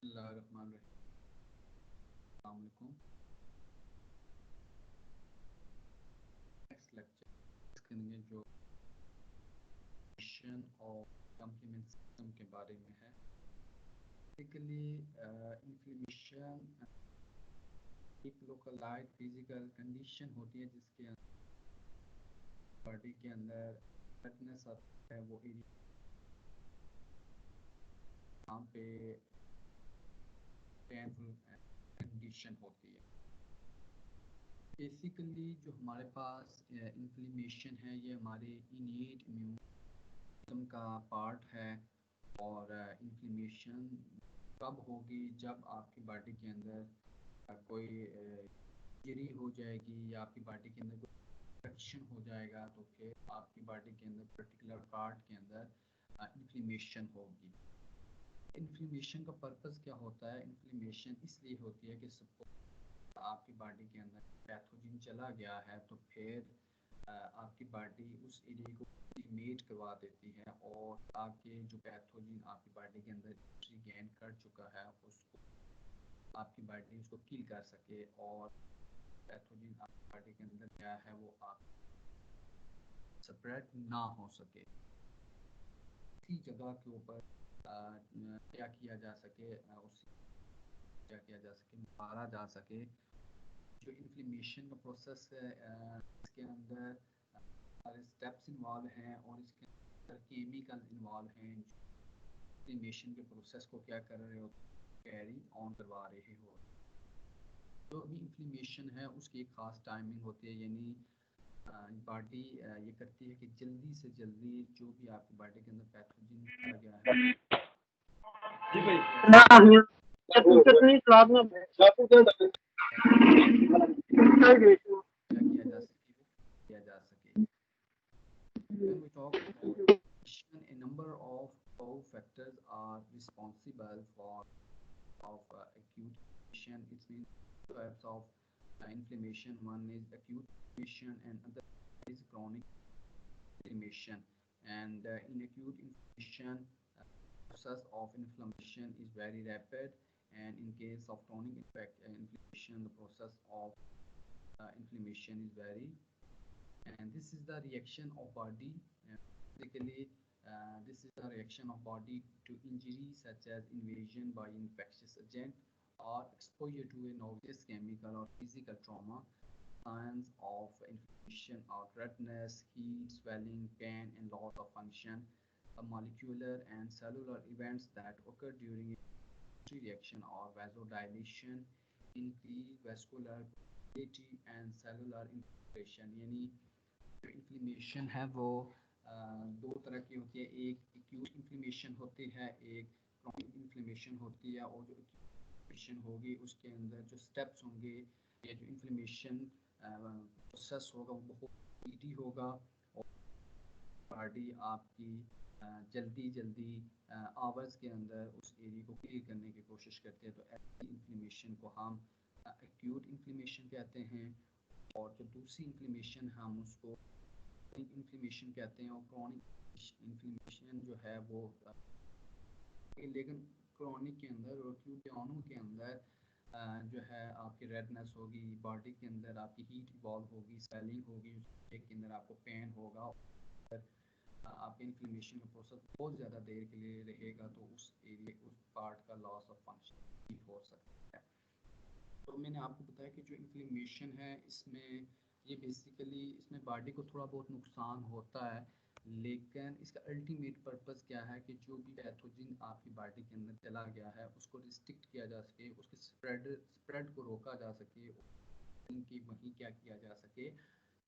अस्सलामुअलैकुम। Next lecture करेंगे जो मिशन और कम्प्लीमेंट सिस्टम के बारे में है। बेसिकली इन्फ्लेमेशन एक लोकलाइज्ड फिजिकल कंडीशन होती है जिसके बॉडी के अंदर रेडनेस आता है। वो एरिया यहाँ पे पेनफुल कंडीशन होती है। बेसिकली जो हमारे पास इन्फ्लेमेशन है ये हमारे इनेट इम्यून सिस्टम का पार्ट है। और इन्फ्लेमेशन कब होगी? जब आपकी बॉडी के अंदर कोई इंजरी हो जाएगी या आपकी बॉडी के अंदर कोई इन्फेक्शन हो जाएगा तो फिर आपकी बॉडी के अंदर पर्टिकुलर पार्ट के अंदर इन्फ्लेमेशन होगी। इन्फ्लेमेशन का पर्पस क्या होता है? इन्फ्लेमेशन इसलिए होती है कि सपोज आपकी बॉडी के अंदर पैथोजन चला गया है तो फिर आपकी बॉडी उस एरिया को इमेज करवा देती है और आपके जो पैथोजन आपकी बॉडी के अंदर एंट्री गेन कर चुका है उसको आपकी बॉडी उसको किल कर सके और पैथोजन आपकी बॉडी के अंदर क्या है वो आप स्प्रेड ना हो सके। इसी जगह के ऊपर क्या किया जा सके, उस क्या किया जा सके, मारा जा सके। जो इन्फ्लेमेशन का प्रोसेस है इसके अंदर सारे स्टेप्स इन्वॉल्व हैं और इसके अंदर केमिकल इन्वॉल्व हैं जो इन्फ्लेमेशन के प्रोसेस को क्या कर रहे हो, कैरी ऑन करवा रहे हो। जो भी इन्फ्लेमेशन है उसकी एक ख़ास टाइमिंग होती है, यानी बॉडी ये करती है कि जल्दी से जल्दी जो भी आपकी बॉडी के अंदर पैथोजन चला गया है ना क्या कितनी स्वाद में किया जा सके किया जा सके। When we talk about inflammation, a number of factors are responsible for acute inflammation. It means two types of inflammation. One is acute inflammation and other is chronic inflammation. And in acute inflammation, process of inflammation is very rapid, and in case of chronic inflammation, the process of inflammation is very, and this is the reaction of body. Basically, this is the reaction of body to injury such as invasion by infectious agent or exposure to a noxious chemical or physical trauma. Signs of inflammation are redness, heat, swelling, pain, and loss of function. The molecular and cellular events that occur during reaction or vasodilation, increase vascular permeability and cellular infiltration। यानी जो inflammation है वो दो तरह की होती है। एक एक्यूट इन्फ्लेमेशन होती है, एक क्रॉनिक इन्फ्लेमेशन होती है। और जो इन्फ्लेमेशन होगी उसके अंदर जो स्टेप्स होंगे या जो इन्फ्लेमेशन प्रोसेस होगा वो बहुत स्पीडी होगा और बॉडी आपकी जल्दी जल्दी आवर्स के अंदर उस एरिया को क्लियर करने की कोशिश करते हैं। तो ऐसी इन्फ्लेमेशन को हम एक्यूट इन्फ्लेमेशन कहते हैं। और जो दूसरी इन्फ्लेमेशन हम उसको इन्फ्लेमेशन कहते हैं। और क्रॉनिक इन्फ्लेमेशन जो है वो लेकिन क्रॉनिक के अंदर और एक्यूट दोनों के अंदर जो है आपकी रेडनेस होगी, बॉडी के अंदर आपकी हीट इवॉल्व होगी, स्वेलिंग होगी, उसके अंदर आपको पेन होगा और आपके इन्फ्लेमेशन का प्रोसेस बहुत ज़्यादा देर के लिए रहेगा तो उस एरिया उस पार्ट का लॉस ऑफ फंक्शन भी हो सकता है। तो मैंने आपको बताया कि जो इन्फ्लेमेशन है इसमें ये बेसिकली इसमें बॉडी को थोड़ा बहुत नुकसान होता है, लेकिन इसका अल्टीमेट पर्पस क्या है कि जो भी पैथोजन आपकी बॉडी के अंदर चला गया है उसको रिस्ट्रिक्ट किया जा सके, उसके स्प्रेड को रोका जा सके, उनकी वहीं क्या किया जा सके,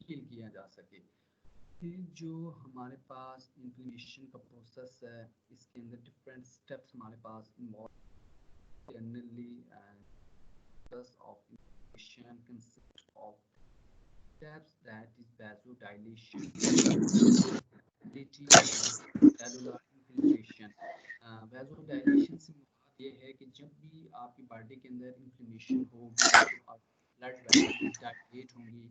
हील किया जा सके। फिर जो हमारे पास इन्फ्लेमेशन का प्रोसेस है इसके अंदर डिफरेंट स्टेप्स हमारे पास involve generally process of inflammation consists of steps, that is vasodilation, cellular infiltration। vasodilation से मुराद ये है कि जब भी आपकी बॉडी के अंदर इन्फ्लेमेशन होगी तो ब्लड वेसल्स डायलेट होंगी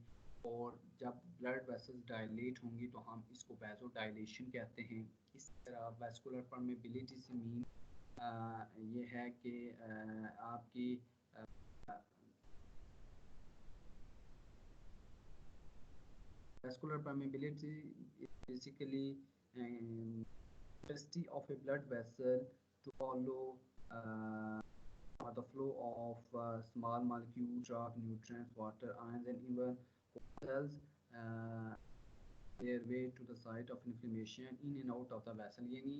और जब ब्लड वेसल्स डायलेट होंगी तो हम इसको वैसोडाइलेशन कहते हैं। इस तरह वैस्कुलर परमेबिलिटी से मीन ये है कि आपकी vascular permeability is basically capacity of a blood vessel to follow uh, the flow of small molecules, drug, nutrients, water, ions, and even cells uh, their way to the site of inflammation in and out of the vessel. यानी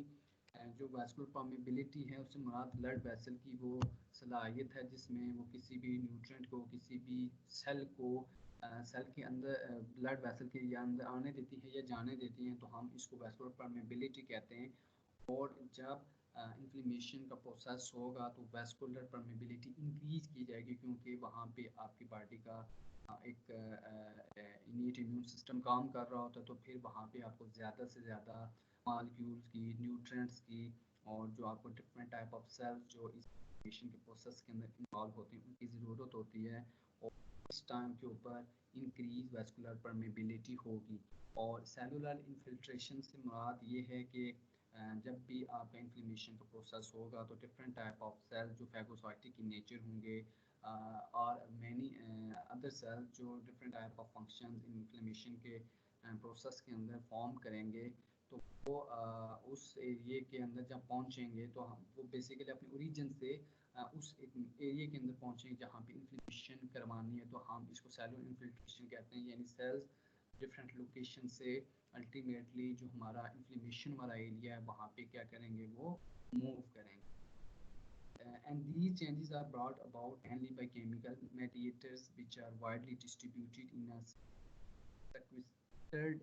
जो vascular permeability है उससे मुराद blood vessel की वो सलाहियत है जिसमें वो किसी भी न्यूट्रिएंट को किसी भी सेल को सेल के अंदर ब्लड वेसल के अंदर आने देती है या जाने देती हैं, तो हम इसको वैस्कुलर परमेबिलिटी कहते हैं। और जब इन्फ्लेमेशन का प्रोसेस होगा तो वैस्कुलर परमेबिलिटी इंक्रीज की जाएगी, क्योंकि वहाँ पे आपकी बॉडी का एक इनीट इम्यून सिस्टम काम कर रहा होता है, तो फिर वहाँ पे आपको ज़्यादा से ज़्यादा मॉलिक्यूल्स की, न्यूट्रिएंट्स की, और जो आपको डिफरेंट टाइप ऑफ सेल्स जो इस इन्फ्लेमेशन के प्रोसेस के अंदर इन्वॉल्व होते हैं उनकी ज़रूरत होती है। और इस टाइम के ऊपर इंक्रीज वैस्कुलर परमेबिलिटी होगी। और सेलुलर इन्फिल्ट्रेशन से मुराद ये है कि जब भी आपका इन्फ्लेमेशन का प्रोसेस होगा तो डिफरेंट टाइप ऑफ सेल जो फैगोसाइटिक इन नेचर होंगे और मैनी अदर सेल जो different type of function inflammation के प्रोसेस के अंदर फॉर्म करेंगे, तो वो उस एरिए के अंदर जब पहुंचेंगे तो हम वो बेसिकली अपने ओरिजिन से उस एरिया के अंदर पहुंचेंगे जहाँ पे इन्फ्लेमेशन करवानी है, तो हम इसको सेलुलर इन्फिल्ट्रेशन कहते हैं। यानी सेल्स डिफरेंट लोकेशन से अल्टीमेटली जो हमारा इन्फ्लेमेशन वाला एरिया है वहाँ पे क्या करेंगे, वो मूव करेंगे। And these changes are brought about mainly by chemical mediators which are widely distributed in a sequestered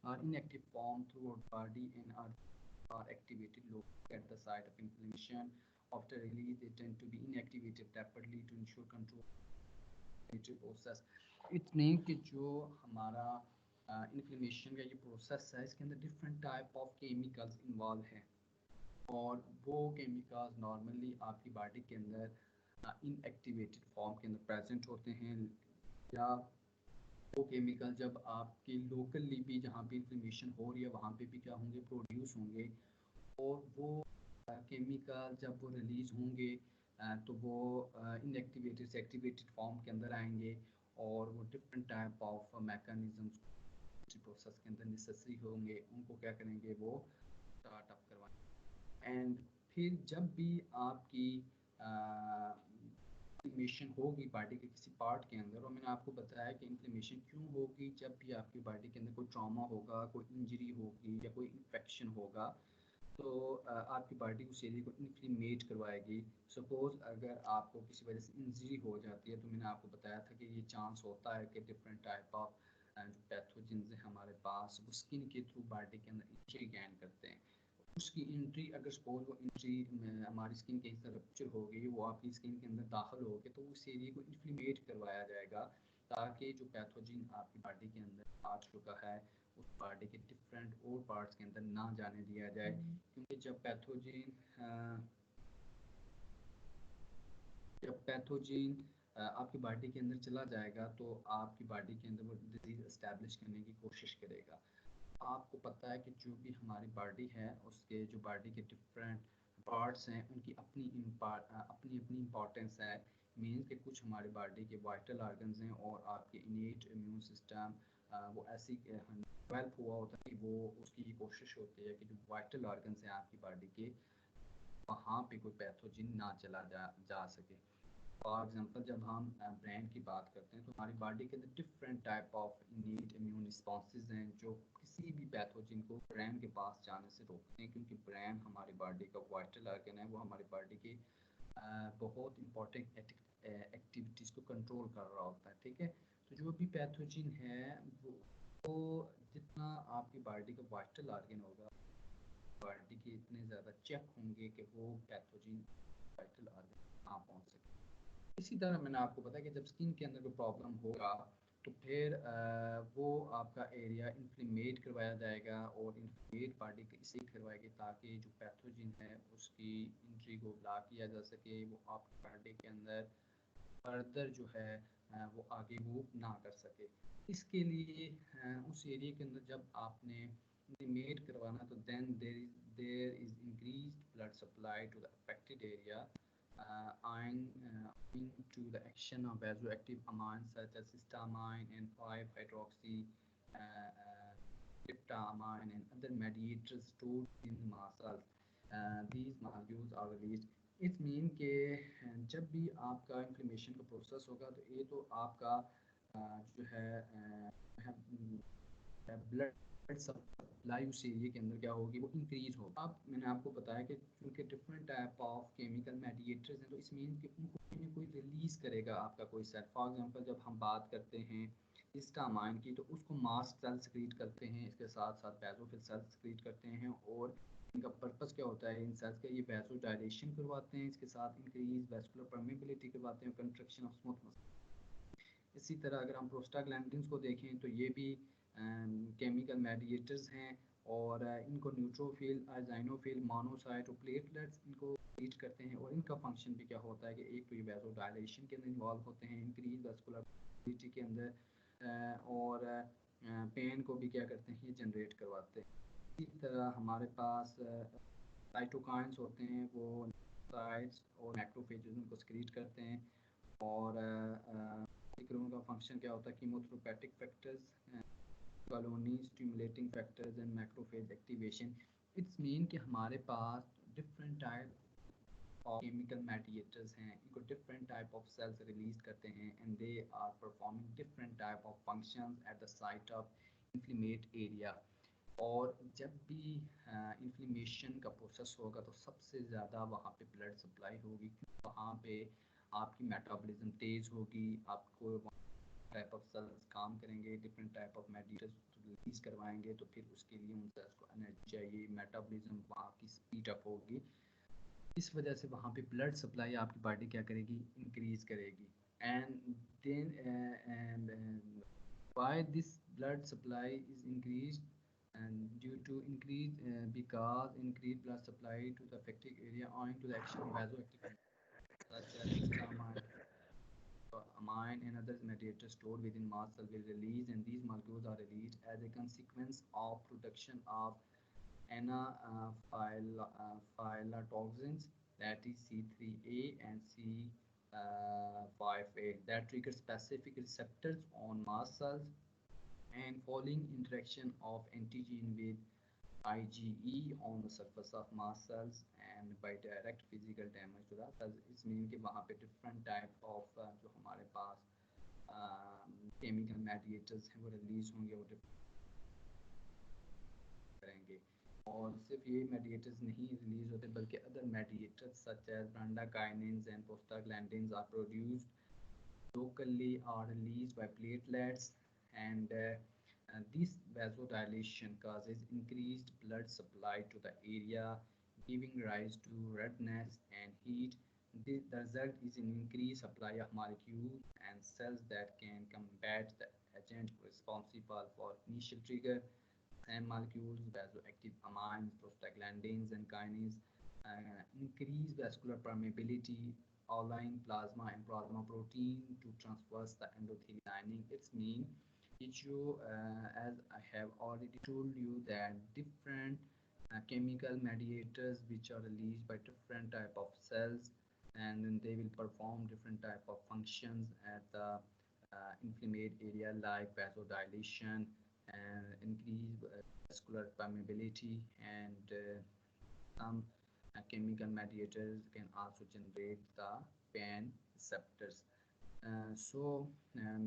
or inactive form throughout body and are activated locally at the site of inflammation. After release, they tend to be inactivated rapidly to ensure control process. इतने कि जो हमारा inflammation का ये process है इसके अंदर different type of chemicals involve हैं, और वो केमिकल्स नॉर्मली आपकी बॉडी के अंदर इनएक्टिवेटेड फॉर्म के अंदर प्रेजेंट होते हैं, या वो केमिकल जब आपकी लोकली भी जहाँ पे इन्फ्लेमेशन हो रही है वहाँ पे भी क्या होंगे, प्रोड्यूस होंगे। और वो केमिकल जब वो रिलीज होंगे तो वो इनएक्टिवेटेड से एक्टिवेटेड फॉर्म के अंदर आएंगे, और वो different type of mechanisms process के अंदर नेसेसरी होंगे, उनको क्या करेंगे, वो स्टार्ट अप करवाएंगे। एंड फिर जब भी आपकी इन्फ्लेमेशन होगी बॉडी के किसी पार्ट के अंदर, और मैंने आपको बताया कि इन्फ्लेमेशन क्यों होगी, जब भी आपकी बॉडी के अंदर कोई ट्रॉमा होगा, कोई इंजरी होगी या कोई इन्फेक्शन होगा, तो आपकी बॉडी उस एरिया को इन्फ्लेमेट करवाएगी। सपोज़ अगर आपको किसी वजह से इंजरी हो जाती है, तो मैंने आपको बताया था कि ये चांस होता है कि डिफरेंट टाइप ऑफ जो पैथोजेंस हैं हमारे पास वो स्किन के थ्रू बॉडी के अंदर एंट्री गैन करते हैं। उसकी एंट्री अगर सपोज वो एंट्री हमारी स्किन के हिस्से रप्चर हो गई, वो आपकी स्किन के अंदर दाखिल हो गए, तो उस एरिया को इन्फ्लेमेट करवाया जाएगा ताकि जो पैथोजन आपकी बॉडी के अंदर आ चुका है उस बॉडी के डिफरेंट और पार्ट्स के अंदर ना जाने दिया जाए। क्योंकि जब पैथोजन आपकी बॉडी के अंदर चला जाएगा तो आपकी बॉडी के अंदर वो डिजीज एस्टेब्लिश करने की कोशिश करेगा। आपको पता है कि जो भी हमारी बॉडी है उसके जो बॉडी के डिफरेंट पार्ट्स हैं उनकी अपनी अपनी अपनी इम्पोर्टेंस है। मीन्स कि कुछ हमारी बॉडी के वाइटल ऑर्गन्स हैं और आपके इनेट इम्यून सिस्टम वो ऐसी डेवलप हुआ होता है कि वो उसकी कोशिश होती है कि जो वाइटल ऑर्गन्स हैं आपकी बॉडी के वहाँ पे कोई पैथोजन ना चला जा सके। फॉर एग्जांपल जब हम ब्रेन की बात करते हैं तो हमारी बॉडी के अंदर different type of innate immune responses हैं जो किसी भी पैथोजन को ब्रेन के पास जाने से रोकते हैं, क्योंकि ब्रेन हमारी बॉडी का वाइटल ऑर्गन है, वो हमारी बॉडी की बहुत इंपॉर्टेंट एक्टिविटीज़ को कंट्रोल कर रहा होता है। ठीक है, तो जो भी पैथोजन है वो जितना आपकी बॉडी का वाइटल ऑर्गन होगा बॉडी के इतने ज़्यादा चेक होंगे कि वो पैथोजन वाइटल ऑर्गन ना पहुँच सके। इसी तरह मैंने आपको बताया कि जब स्किन के अंदर कोई प्रॉब्लम होगा तो फिर वो आपका एरिया इन्फ्लेमेट करवाया जाएगा, और इन्फ्लेमेट बॉडी इसलिए करवाएगी ताकि जो पैथोजन है उसकी इंट्री को ब्लॉक किया जा सके, वो आपकी बॉडी के अंदर फर्दर जो है वो आगे मूव ना कर सके। इसके लिए उस एरिया के अंदर जब आपने inflamed करवाना, तो then there is increased blood supply to the affected area, owing to the action of vasoactive amines such as histamine and 5-hydroxy tryptamine and other mediators stored in muscles. These molecules are released. इस mean के जब भी आपका inflammation का process होगा तो ये तो आपका जो है ब्लड सप्लाई उस एरिया के अंदर क्या होगी, वो इंक्रीज होगा। अब मैंने आपको बताया कि क्योंकि different type of chemical mediators हैं, तो इस मीन कि उनको कोई ना कोई रिलीज़ करेगा आपका कोई सेल। फॉर एग्जांपल जब हम बात करते हैं हिस्टामाइन की, तो उसको मास्ट सेल सिक्रीट करते हैं, इसके साथ साथ बेसोफिल सेल सिक्रीट करते हैं। और इनका पर्पस क्या होता है इन सेल्स का, ये वेसो डायलेशन करवाते हैं, इसके साथ इंक्रीज वेस्कुलर परमेबिलिटी करवाते हैं, कंट्रक्शन ऑफ स्मूथ मसल। इसी तरह अगर हम प्रोस्टाग्लैंडिन्स को देखें तो ये भी केमिकल मेडिएटर्स हैं, और इनको न्यूट्रोफिल, आइजाइनोफिल, मोनोसाइट और प्लेटलेट्स इनको रीच करते हैं। और इनका फंक्शन भी क्या होता है कि एक तो ये वेसो डायलेशन के अंदर इन्वॉल्व होते हैं, इंक्रीज वेस्कुलर परमेबिलिटी के अंदर, और पेन को भी क्या करते हैं, ये जनरेट करवाते हैं। इसी तरह हमारे पास साइटोकाइंस होते हैं, वो साइट्स और मैक्रोफेजेस उनको सिक्रीट करते हैं। और उनका फंक्शन क्या होता है, chemotactic factors, colony stimulating factors and macrophage activation. It's mean कि हमारे पास different type of chemical mediators हैं, इनको different type of cells release करते हैं, and they are performing different type of functions at the site of inflamed area. और जब भी इन्फ्लेमेशन का प्रोसेस होगा तो सबसे ज़्यादा वहाँ पे ब्लड सप्लाई होगी, वहाँ पे आपकी मेटाबॉलिज्म तेज़ होगी, आपको टाइप ऑफ सेल्स काम करेंगे, different type of mediators release करवाएंगे, तो फिर उसके लिए उन सेल्स को एनर्जी चाहिए, मेटाबॉलिज्म वहाँ की स्पीड अप होगी। इस वजह से वहाँ पे ब्लड सप्लाई आपकी बॉडी क्या करेगी, इंक्रीज करेगी। And then why this blood supply is increased, and due to increase because increased blood supply to the affected area owing to the action of vasoactive such as histamine, amine and other mediators stored within mast cell will release, and these molecules are released as a consequence of production of anaphylotoxins, that is C3A and C5A, that trigger specific receptors on mast cells, and following interaction of antigen with IgE on the surface of mast cells and by direct physical damage to the cells। इस mean के वहाँ पे different type of जो हमारे पास chemical mediators हैं वो release होंगे, वो करेंगे। और सिर्फ ये मेडिएटर्स नहीं रिलीज होते, बल्कि other mediators such as bradykinins and prostaglandins are produced locally are released by platelets, and this vasodilation causes increased blood supply to the area, giving rise to redness and heat. The result is an increased supply of molecules and cells that can combat the agent responsible for initial trigger, and molecules, vasoactive amines, prostaglandins, and kinases, increase vascular permeability, allowing plasma and plasma protein to traverse the endothelial lining. It's mean issue, as I have already told you, that different chemical mediators which are released by different type of cells, and then they will perform different type of functions at the inflamed area like vasodilation and increase vascular permeability, and some chemical mediators can also generate the pain receptors.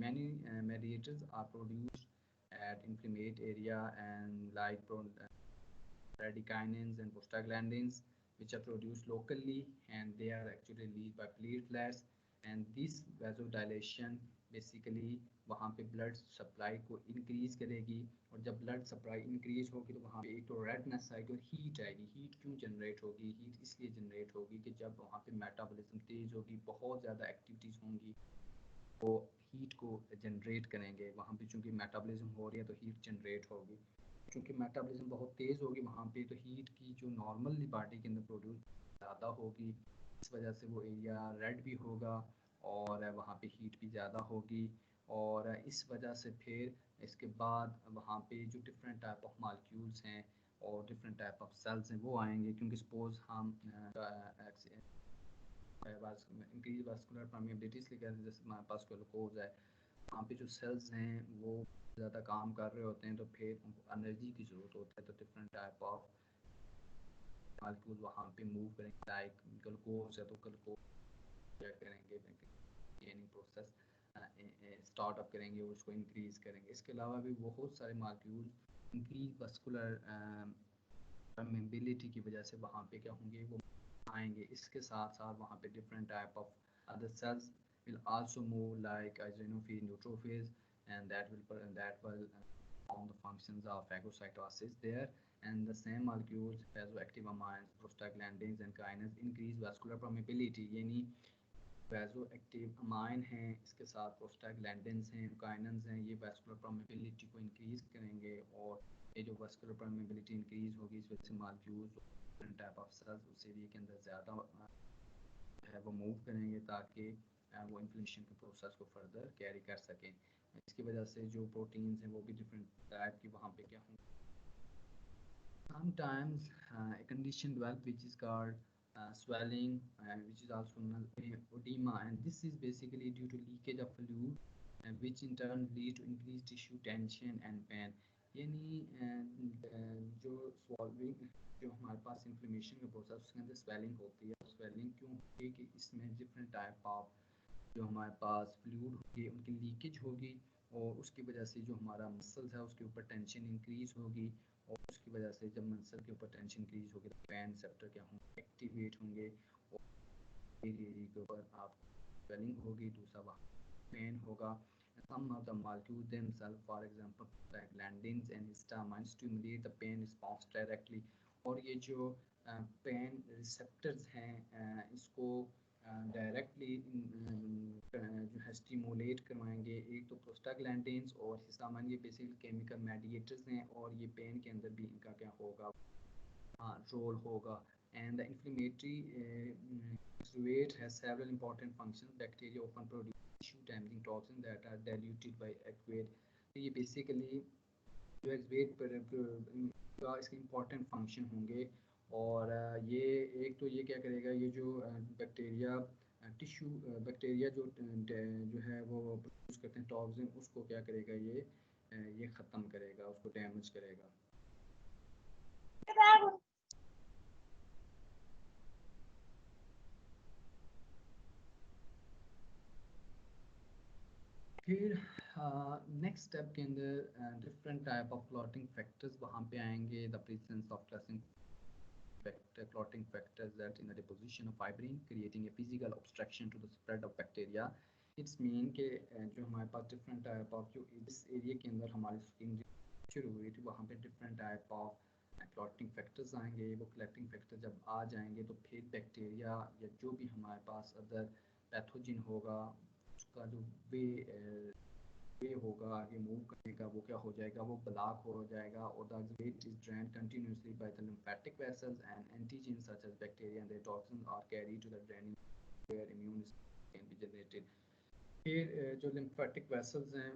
Many mediators are produced at inflamed area, and like bradykinins and prostaglandins, which are produced locally, and they are actually released by platelets, and this vasodilation basically वहाँ पे blood supply को increase करेगी। और जब blood supply increase होगी तो वहाँ पे एक तो रेडनेस आएगी और हीट आएगी। हीट क्यों जनरेट होगी? हीट इसलिए जनरेट होगी कि जब वहाँ पे मेटाबॉलिज्म तेज़ होगी, बहुत ज़्यादा एक्टिविटीज़ होंगी, वो हीट को जनरेट करेंगे। वहाँ पे चूँकि मेटाबॉलिज्म हो रही है तो हीट जनरेट होगी। क्योंकि मेटाबॉलिज्म बहुत तेज़ होगी वहाँ पे, तो हीट की जो नॉर्मली बॉडी के अंदर प्रोड्यूस ज़्यादा होगी, इस वजह से वो एरिया रेड भी होगा और वहाँ पे हीट भी ज़्यादा होगी। और इस वजह से फिर इसके बाद वहाँ पे जो डिफरेंट टाइप ऑफ मालिक्यूल्स हैं और डिफरेंट टाइप ऑफ सेल्स हैं वो आएंगे, क्योंकि सपोज हम इंक्रीज वास्कुलर परमेबिलिटी इसलिए कहते हैं जैसे हमारे पास ग्लूकोज है, वहाँ पे जो सेल्स हैं वो ज़्यादा काम कर रहे होते हैं तो फिर उनको एनर्जी की ज़रूरत होती है, तो डिफरेंट टाइप ऑफ मालिक्यूल वहाँ पे मूव करेंगे। लाइक ग्लूकोज है तो ग्लूकोज क्या करेंगे, गेनिंग प्रोसेस स्टार्टअप करेंगे और उसको इंक्रीज़ करेंगे। इसके अलावा भी बहुत सारे मालिक्यूल इंक्रीज वास्कुलर परमेबिलिटी की वजह से वहाँ पे क्या होंगे, वो आएंगे। इसके साथ साथ वहाँ पे different type of other sales will also move like eosinophils, neutrophils, and that will perform the functions of phagocytosis there. And the same molecules, vasoactive amines, prostaglandins, and kinases increase vascular permeability. यानी vasoactive amine हैं, इसके साथ prostaglandins हैं, kinins हैं, ये vascular permeability को increase करेंगे और ये जो vascular permeability increase होगी इस वजह से molecules different type of cells उस एरिया के अंदर ज़्यादा है वो मूव करेंगे ताकि वो इन्फ्लेमेशन के प्रोसेस को फर्दर कैरी कर सकें। इसकी वजह से जो प्रोटीन्स हैं वो भी डिफरेंट टाइप की वहाँ पे क्या होंगे। Sometimes a condition develop which is called swelling, which is also known as edema, and this is basically due to leakage of fluid, which in turn lead to increased tissue tension and pain. यानी जो swallowing जो हमारे पास inflammation का process उसके अंदर swelling होती है। Swelling क्यों होगी कि इसमें डिफरेंट टाइप ऑफ जो हमारे पास फ्लूइड होगी उनकी लीकेज होगी और उसकी वजह से जो हमारा मसल्स है उसके ऊपर टेंशन इंक्रीज होगी और उसकी वजह से जब मसल के ऊपर टेंशन इंक्रीज होगी तो पेन रिसेप्टर क्या होंगे, एक्टिवेट होंगे और एरिया के ऊपर आप स्वेलिंग होगी, दूसरा वहाँ पेन होगा। Some of the molecules themselves, for example, prostaglandins and histamine, stimulate the pain response directly. और ये जो पेन रिसेप्टर्स हैं इसको डायरेक्टली जो है स्टिमुलेट करवाएंगे। एक तो प्रोस्टाग्लैंडिन्स और हिस्टामाइन ये बेसिकली केमिकल मेडिएटर्स हैं और ये पेन के अंदर भी इनका क्या होगा, रोल होगा। And the inflammatory fluid has several important functions. Bacteria often produce tissue-damaging toxins that are diluted by aqueous. तो ये बेसिकली जो एक्सवेट पर का इसके इम्पॉर्टेंट फंक्शन होंगे और ये एक तो ये क्या करेगा, ये जो बैक्टीरिया टिश्यू बैक्टीरिया जो है वो प्रोड्यूस करते हैं टॉक्सिन, उसको क्या करेगा, ये ख़त्म करेगा, उसको डैमेज करेगा। फिर नेक्स्ट स्टेप के अंदर different type of clotting factors वहाँ पे आएंगे। The presence of clotting factors that in the deposition of fibrin creating a physical obstruction to the spread of bacteria. It's mean कि जो हमारे पास डिफरेंट टाइप ऑफ जो इस एरिया के अंदर हमारी स्किन शुरू हुई थी वहाँ पे different type of clotting factors आएंगे। वो क्लॉटिंग फैक्टर जब आ जाएंगे तो फिर बैक्टीरिया या जो भी हमारे पास अदर पैथोजिन होगा उसका जो वे होगा आगे मूव करने का वो क्या हो जाएगा, वो ब्लॉक हो जाएगा और the wet is drain continuously by the lymphatic vessels and antigens such as bacteria and their toxins are carried to the draining where immune can be generated. फिर जो lymphatic vessels हैं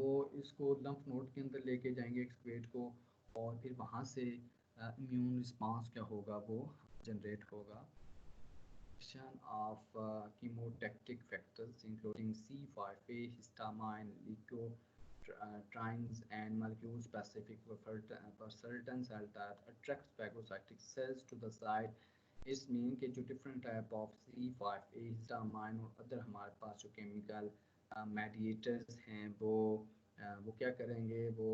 वो इसको लंफ नोड के अंदर लेके जाएंगे एक्सक्रीट को और फिर वहाँ से इम्यून रिस्पांस क्या होगा वो जनरेट होगा। Of chemotactic factors including C5a, histamine, leukotrienes, and molecule specific for certain cell that attracts phagocytic cells to the site. इस मीन के जो different type of C5a, histamine और अदर हमारे पास जो केमिकल मेडिएटर्स हैं वो क्या करेंगे, वो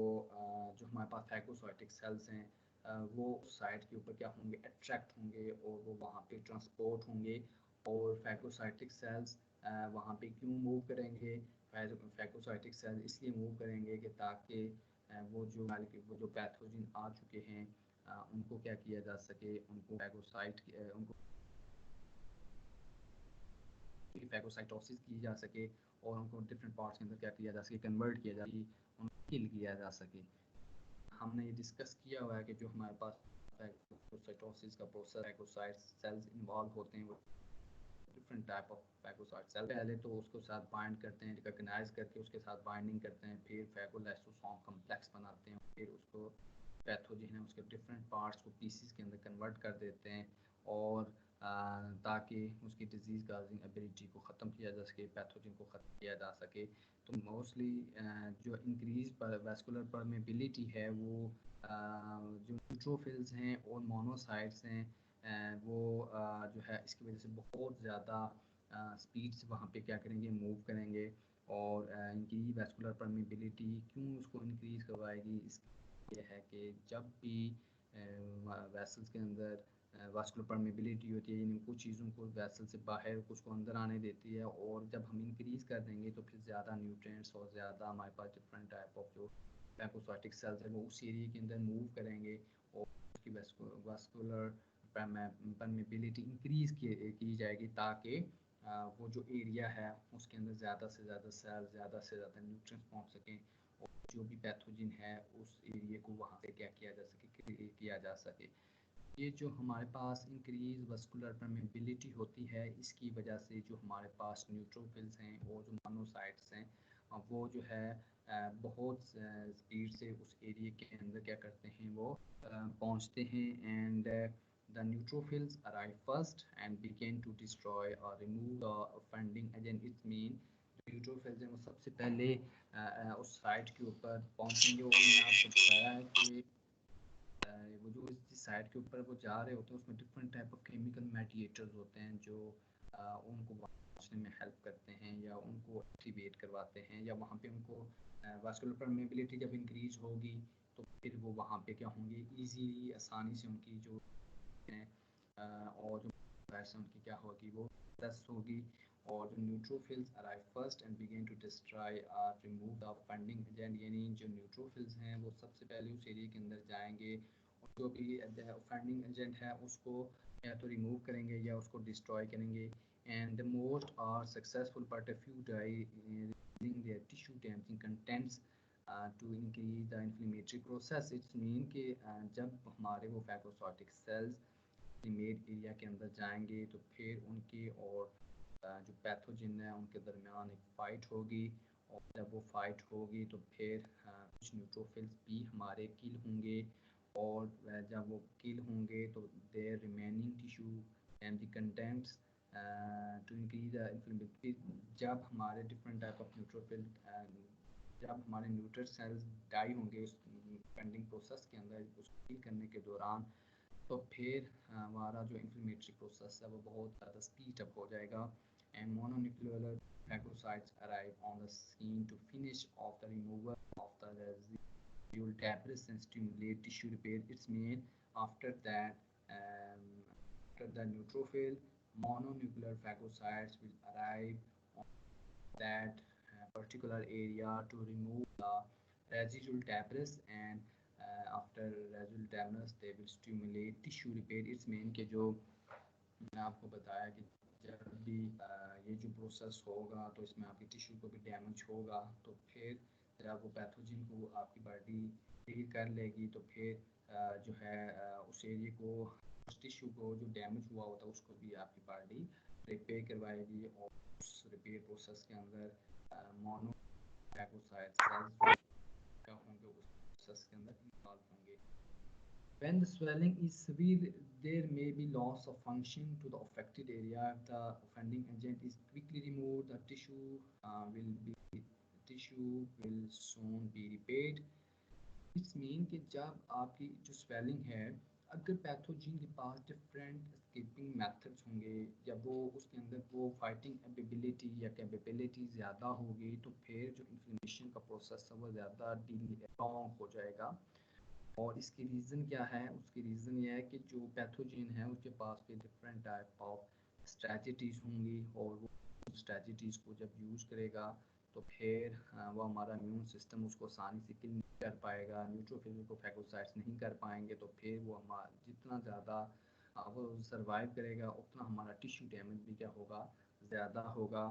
जो हमारे पास फैगोसाइटिक सेल्स हैं वो साइट के ऊपर क्या होंगे, अट्रैक्ट होंगे और वो वहाँ पे ट्रांसपोर्ट होंगे। और फैगोसाइटिक सेल्स वहाँ पे क्यों मूव करेंगे, फैगोसाइटिक सेल्स इसलिए मूव करेंगे कि ताकि वो जो पैथोजिन आ चुके हैं उनको क्या किया जा सके, उनको उनको फैगोसाइटोसिस की जा सके और उनको डिफरेंट पार्ट्स के अंदर क्या किया जा सके, कन्वर्ट किया जा सके, उनको किल किया जा सके। हमने ये डिस्कस किया हुआ है कि जो हमारे पास फैगोसाइटोसिस का प्रोसेस फैगोसाइट सेल्स इन्वॉल्व होते हैं वो different type of phagocyte cell. पहले तो उसको साथ बाइंड करते हैं, रिकॉग्नाइज करके उसके साथ बाइंडिंग करते हैं, फिर फैगोलाइसोसोम कम्प्लेक्स बनाते हैं, फिर उसको पैथोजन है उसके डिफरेंट पार्ट्स को पीसीस के अंदर कन्वर्ट कर देते हैं, और ताकि उसकी डिजीज़ काजिंग एबिलिटी को ख़त्म किया जा सके, पैथोजन को ख़त्म किया जा सके। तो मोस्टली जो इंक्रीज वैस्कुलर परमेबिलिटी है वो जो न्यूट्रोफिल्स हैं और मोनोसाइट्स हैं वो जो है इसकी वजह से बहुत ज़्यादा स्पीड से वहाँ पे क्या करेंगे, मूव करेंगे। और इनकी वैस्कुलर परमेबिलिटी क्यों उसको इंक्रीज़ करवाएगी, इसके है कि जब भी वेसल्स के अंदर वास्कुलर परमेबिलिटी होती है, यानी कुछ चीज़ों को वेसल से बाहर कुछ को अंदर आने देती है, और जब हम इंक्रीज़ कर देंगे तो फिर ज़्यादा न्यूट्रिएंट्स और ज़्यादा हमारे पास डिफरेंट टाइप ऑफ जो फैगोसाइटिक सेल्स है वो उस एरिया के अंदर मूव करेंगे, और उसकी वास्कुलर परमेबिलिटी इंक्रीज़ की जाएगी, ताकि वो जो एरिया है उसके अंदर ज़्यादा से ज़्यादा सेल, ज़्यादा से ज़्यादा न्यूट्रिएंट्स पहुँच सकें, और जो भी पैथोजन है उस एरिया को वहाँ से क्या किया जा सके, किया जा सके। ये जो हमारे पास इंक्रीज वस्कुलर परमेबिलिटी होती है, इसकी वजह से जो हमारे पास न्यूट्रोफिल्स हैं और जो मोनोसाइट्स हैं वो जो है बहुत स्पीड से उस एरिया के अंदर क्या करते हैं, वो पहुंचते हैं, and the neutrophils arrive first and begin to destroy और remove the offending agent. It mean neutrophils हैं वो सबसे पहले उस साइट के ऊपर पहुंचेंगे, और मैंने आपको बताया है कि वो जो जिस साइड के ऊपर वो जा रहे होते हैं उसमें different type of chemical mediators होते हैं जो उनको पहुंचने में हेल्प करते हैं या उनको एक्टिवेट करवाते हैं, या वहाँ पे उनको वास्कुलर परमेबिलिटी जब इंक्रीज होगी तो फिर वो वहाँ पे क्या होंगे, इजीली आसानी से उनकी जो हैं और जो पैसा उनकी क्या होगी, वो प्लस होगी। और जो neutrophils arrive first and begin to destroy और रिमूव द ऑफेंडिंग एजेंट, यानी जो न्यूट्रोफिल्स हैं वो सबसे पहले उस एरिया के अंदर जाएंगे, और जो भी ऑफेंडिंग एजेंट है उसको या तो रिमूव करेंगे या उसको डिस्ट्रॉय करेंगे। And the most are successful but a few die releasing their tissue damaging contents to increase the inflammatory process. It's mean कि जब हमारे वो फैगोसाइटिक सेल्स मेड एरिया के अंदर जाएंगे तो फिर उनकी और जो पैथोजन है उनके दरमियान एक फ़ाइट होगी, और जब वो फाइट होगी तो फिर कुछ न्यूट्रोफिल्स भी हमारे किल होंगे, और जब वो किल होंगे तो their remaining tissue and the contents to increase the inflammatory. जब हमारे डिफरेंट टाइप ऑफ न्यूट्रोफिल जब हमारे न्यूट्रल सेल्स डाई होंगे उस पेंडिंग प्रोसेस के अंदर, उसको किल करने के दौरान, तो फिर हमारा जो इन्फ्लेमेटरी प्रोसेस है वो बहुत ज़्यादा स्पीड अप हो जाएगा, and mononuclear phagocytes arrive on the scene to finish off the removal of the residual debris and stimulate tissue repair. It's mean after that, after the neutrophil, mononuclear phagocytes will arrive on that particular area to remove the residual debris, and after residual debris they will stimulate tissue repair. It's mean कि जो मैंने आपको बताया कि जब भी ये जो प्रोसेस होगा तो इसमें आपकी टिश्यू को भी डैमेज होगा, तो फिर जब वो पैथोजन को आपकी बॉडी डील कर लेगी तो फिर जो है उस एरिया को, उस टिश्यू को जो डैमेज हुआ होता है उसको भी आपकी बॉडी रिपेयर करवाएगी, और उस रिपेयर प्रोसेस के अंदर मोनो फैगोसाइट सेल्स क्या होंगे उस प्रोसेस के अंदर इन्वॉल्व होंगे। When the swelling is severe, there may be loss of function to the affected area. If the offending agent is quickly removed, the tissue will soon be repaired. It's mean कि जब आपकी जो swelling है, अगर pathogen के पास different escaping methods होंगे या वो उसके अंदर वो फाइटिंग एबिलिटी या कैपेबिलिटी ज़्यादा होगी, तो फिर जो इन्फ्लेमेशन का प्रोसेस है वो ज़्यादा लॉन्ग हो जाएगा। और इसकी रीज़न क्या है, उसकी रीज़न ये है कि जो पैथोजन है उसके पास भी डिफरेंट टाइप ऑफ स्ट्रेटजीज होंगी, और वो स्ट्रेटजीज को जब यूज़ करेगा तो फिर वो हमारा इम्यून सिस्टम उसको आसानी से किल नहीं कर पाएगा, न्यूट्रोफिल को फैगोसाइट्स नहीं कर पाएंगे, तो फिर वो हमारा जितना ज़्यादा वो सर्वाइव करेगा उतना हमारा टिश्यू डैमेज भी क्या होगा, ज़्यादा होगा।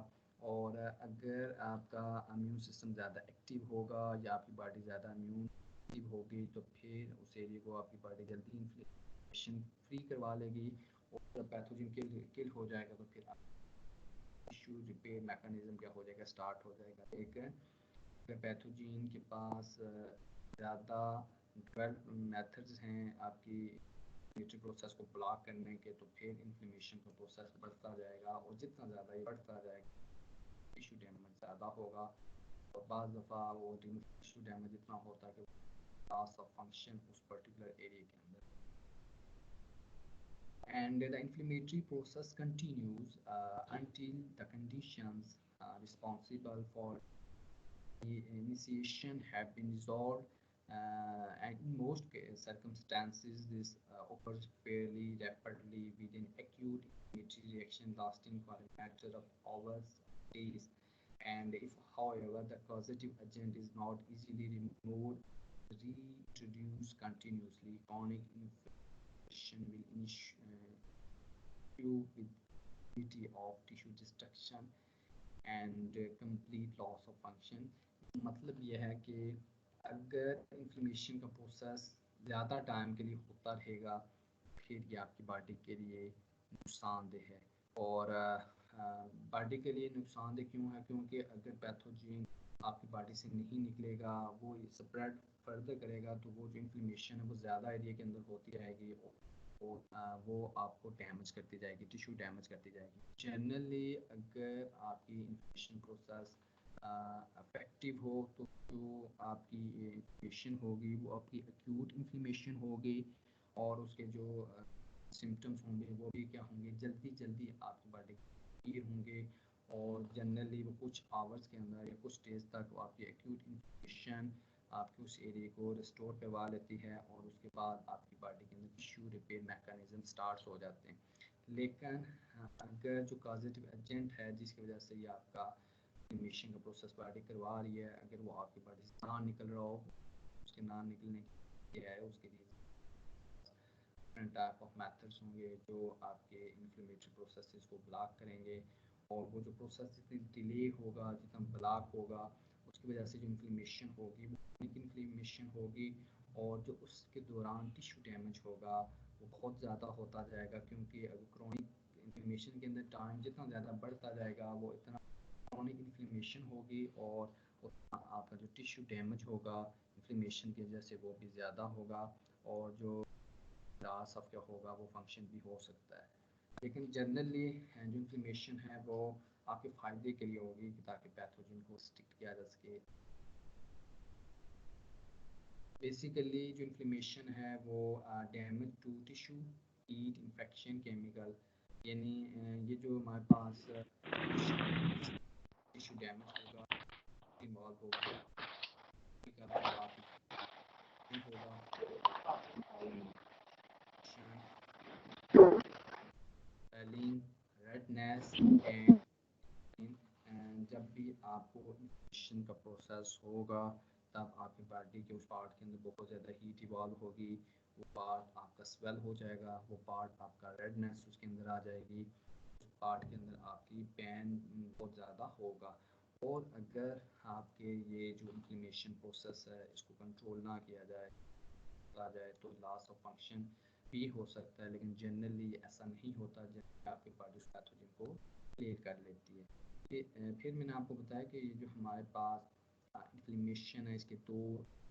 और अगर आपका इम्यून सिस्टम ज़्यादा एक्टिव होगा या आपकी बॉडी ज़्यादा इम्यून होगी तो फिर उस एरिया को आपकी बॉडी जल्दी इन्फ्लेमेशन फ्री करवा लेगी, और जब पैथोजन किल हो जाएगा तो फिर टिश्यू रिपेयर मैकेनिज्म क्या हो जाएगा, स्टार्ट हो जाएगा। एक पैथोजन के पास ज़्यादा 12 मेथड्स हैं आपकी इन्फ्लेमेटरी प्रोसेस को ब्लॉक करने के, तो फिर इन्फ्लेमेशन का प्रोसेस बढ़ता जाएगा, और जितना ज़्यादा ये बढ़ता जाएगा टिश्यू डैमेज ज़्यादा होगा। और बाज़ दफ़ा वो टिश्यू डैमेज इतना होता है कि लॉस ऑफ फंक्शन उस पर्टिकुलर एरिया के अंदर, and the inflammatory process continues until the conditions responsible for the initiation have been resolved. And in most circumstances, this occurs fairly rapidly with an acute inflammatory reaction lasting for a matter of hours, days. And if, however, the causative agent is not easily removed, reintroduced continuously, chronic inflammation will with of tissue destruction and complete loss of function। मतलब यह है कि अगर inflammation का process ज़्यादा time के लिए होता रहेगा, फिर ये आपकी बॉडी के लिए नुकसानदेह है। और बॉडी के लिए नुकसानदेह क्यों है? क्योंकि अगर पैथोजन आपकी बॉडी से नहीं निकलेगा, वो स्प्रेड फर्दर करेगा, तो वो जो इन्फ्लेमेशन है वो ज़्यादा एरिया के अंदर होती रहेगी, वो आपको डैमेज करती जाएगी, टिश्यू डैमेज करती जाएगी। जनरली अगर आपकी इन्फ्लेमेशन प्रोसेस अफेक्टिव हो, तो जो आपकी इन्फ्लेमेशन होगी वो आपकी एक्यूट इन्फ्लेमेशन होगी, और उसके जो सिम्टम्स होंगे वो भी क्या होंगे, जल्दी जल्दी आपकी बॉडी क्लियर होंगे, और जनरली वो कुछ आवर्स के अंदर या कुछ डेज तक वो आपकी एक्यूट इन्फ्लेमेशन आपके उस एरिया को रिस्टोर करवा लेती है, और उसके बाद आपकी बॉडी के अंदर टिश्यू रिपेयर मैकेनिज्म स्टार्ट हो जाते हैं। लेकिन अगर जो कॉजेटिव एजेंट है जिसकी वजह से ये आपका इन्फ्लेमेशन का प्रोसेस बॉडी करवा रही है, अगर वो आपकी बॉडी से ना निकल रहा हो, उसके ना निकलने के है उसके लिए डिफरेंट टाइप ऑफ मेथड्स होंगे जो आपके इन्फ्लेमेटरी प्रोसेसेस को ब्लॉक करेंगे, और वो जो प्रोसेस जितनी डिले होगा, जितना ब्लॉक होगा, उसकी वजह से जो इन्फ्लेमेशन होगी वो क्रोनिक इन्फ्लेमेशन होगी, और जो उसके दौरान टिश्यू डैमेज होगा वो बहुत ज़्यादा होता जाएगा। क्योंकि अगर क्रोनिक इन्फ्लेमेशन के अंदर टाइम जितना ज़्यादा बढ़ता जाएगा, वो इतना क्रोनिक इन्फ्लेमेशन होगी, और उतना आपका जो टिश्यू डैमेज होगा इन्फ्लेमेशन की वजह से वो भी ज़्यादा होगा, और जो लॉस ऑफ क्या होगा वो फंक्शन भी हो सकता है। लेकिन जनरली जो इन्फ्लेमेशन है वो आपके फ़ायदे के लिए होगी, ताकि पैथोजन को स्टिक किया जा सके। बेसिकली जो इन्फ्लेमेशन है वो damage to tissue, heat, infection, chemical, यानी ये जो हमारे पास टिश्यू डैमेज होगा, इन्वॉल्व होगा, होगा, swelling, redness एंड जब भी आपको इन्फ्लेमेशन का प्रोसेस होगा, तब आपकी बॉडी के उस पार्ट के अंदर बहुत ज़्यादा हीट इवॉल्व होगी, वो पार्ट आपका स्वेल हो जाएगा, वो पार्ट आपका रेडनेस उसके अंदर आ जाएगी, उस पार्ट के अंदर आपकी पेन बहुत ज़्यादा होगा। और अगर आपके ये जो इन्फ्लेमेशन प्रोसेस है इसको कंट्रोल ना किया जाए तो लॉस ऑफ फंक्शन भी हो सकता है, लेकिन जनरली ऐसा नहीं होता, जब आपके बॉडी उस पैथोजन को क्लियर कर लेती है। फिर मैंने आपको बताया कि ये जो हमारे पास इन्फ्लेमेशन है इसके दो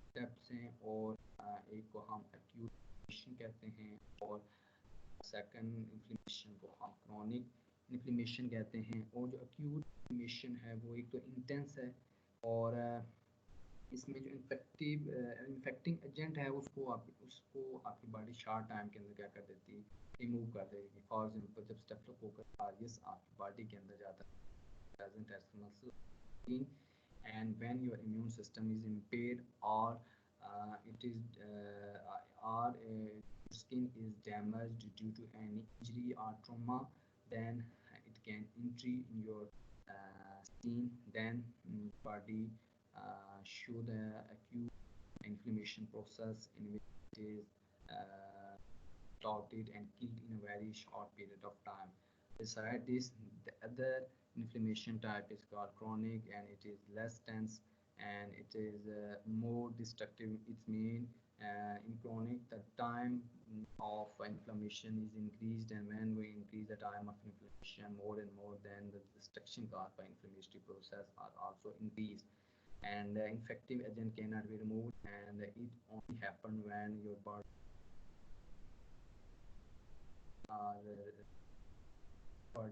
स्टेप्स हैं, और एक को हम एक्यूट इन्फ्लेमेशन कहते हैं, और सेकंड इन्फ्लेमेशन को हम क्रोनिक इन्फ्लेमेशन कहते हैं। और जो एक्यूट इन्फ्लेमेशन है वो एक तो इंटेंस है, और इसमें जो इन्फेक्टिंग एजेंट है उसको आपकी बॉडी शॉर्ट टाइम के अंदर क्या कर देती है, रिमूव कर देगी। फॉर एग्जांपल जब स्टेफ्लोकोकस ऑरियस आपकी बॉडी के अंदर जाता है present as muscle, and when your immune system is impaired, or it is or skin is damaged due to any injury or trauma, then it can entry in your skin, then body show the acute inflammation process in which it is started and killed in a very short period of time. Besides this, the other inflammation type is called chronic, and it is less tense and it is more destructive. Its main In chronic, the time of inflammation is increased, and when we increase the time of inflammation more and more, then the destruction caused by inflammatory process are also increased, and the infective agent cannot be removed, and it only happen when your body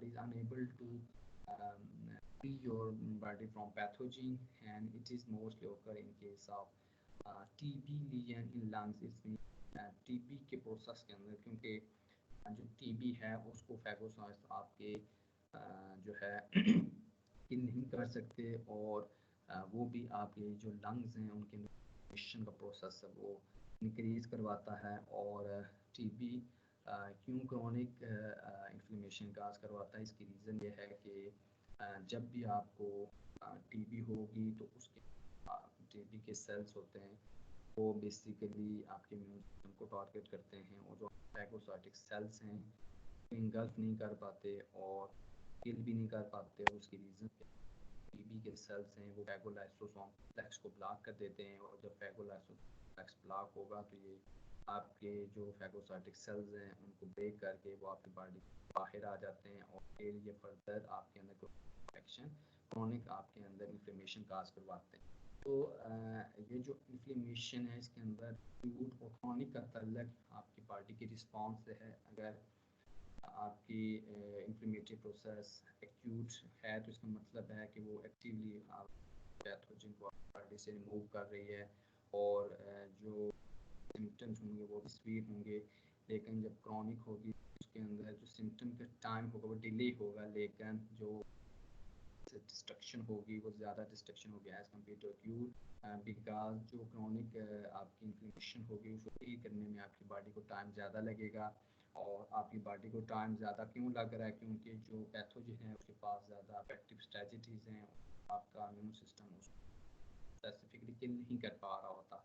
is unable to um, free your body from pathogen, and it is mostly occur in case of TB lesion in lungs. इसमें TB के process के अंदर, क्योंकि जो TB है उसको phagocytes आपके जो है किल नहीं कर सकते, और वो भी आपके जो लंग्स हैं उनके इन्फेक्शन का प्रोसेस है वो इंक्रीज करवाता है। और TB क्यों क्रॉनिक इन्फ्लेमेशन काज करवाता है, इसकी रीज़न ये है कि जब भी आपको TB होगी तो उसके TB के सेल्स होते हैं वो बेसिकली आपके इम्यून सिस्टम को टारगेट करते हैं, और जो फैगोसाइटिक सेल्स हैं इंगल्फ नहीं कर पाते और किल भी नहीं कर पाते, और उसकी रीज़न TB के सेल्स हैं वो फैगोलाइसोसोम कॉम्प्लेक्स को ब्लॉक कर देते हैं, और जब फैगोलाइसोसोम कॉम्प्लेक्स ब्लॉक होगा तो ये आपके जो फैगोसाइटिक सेल्स हैं उनको ब्रेक करके वो आपकी बॉडी बाहर आ जाते हैं, और फिर ये फर्दर आपके अंदर इन्फेक्शन क्रॉनिक आपके अंदर इन्फ्लेमेशन काज करवाते हैं। तो ये जो इन्फ्लेमेशन है इसके अंदर एक्यूट और क्रॉनिक का ताल्लुक आपकी बॉडी के रिस्पॉन्स से है। अगर आपकी इन्फ्लेमेटरी प्रोसेस एक्यूट है तो इसका मतलब है कि वो एक्टिवली पैथोजन को बॉडी से रिमूव कर रही है, और जो सिम्टम्स होंगे वो भी स्वीट होंगे। लेकिन जब क्रॉनिक होगी उसके अंदर जो सिम्टम का टाइम होगा वो डिले होगा, लेकिन जो डिस्ट्रक्शन होगी वो ज़्यादा डिस्ट्रक्शन होगी as compare to acute, because जो क्रॉनिक आपकी इन्फ्लेमेशन होगी उसको ठीक करने में आपकी बॉडी को टाइम ज़्यादा लगेगा। और आपकी बॉडी को टाइम ज़्यादा क्यों लग रहा है, क्योंकि जो पैथोजन है उसके पास ज़्यादा अफेक्टिव स्ट्रेटजीज हैं, आपका इम्यून सिस्टम उसको स्पेसिफिकली किल नहीं कर पा रहा होता।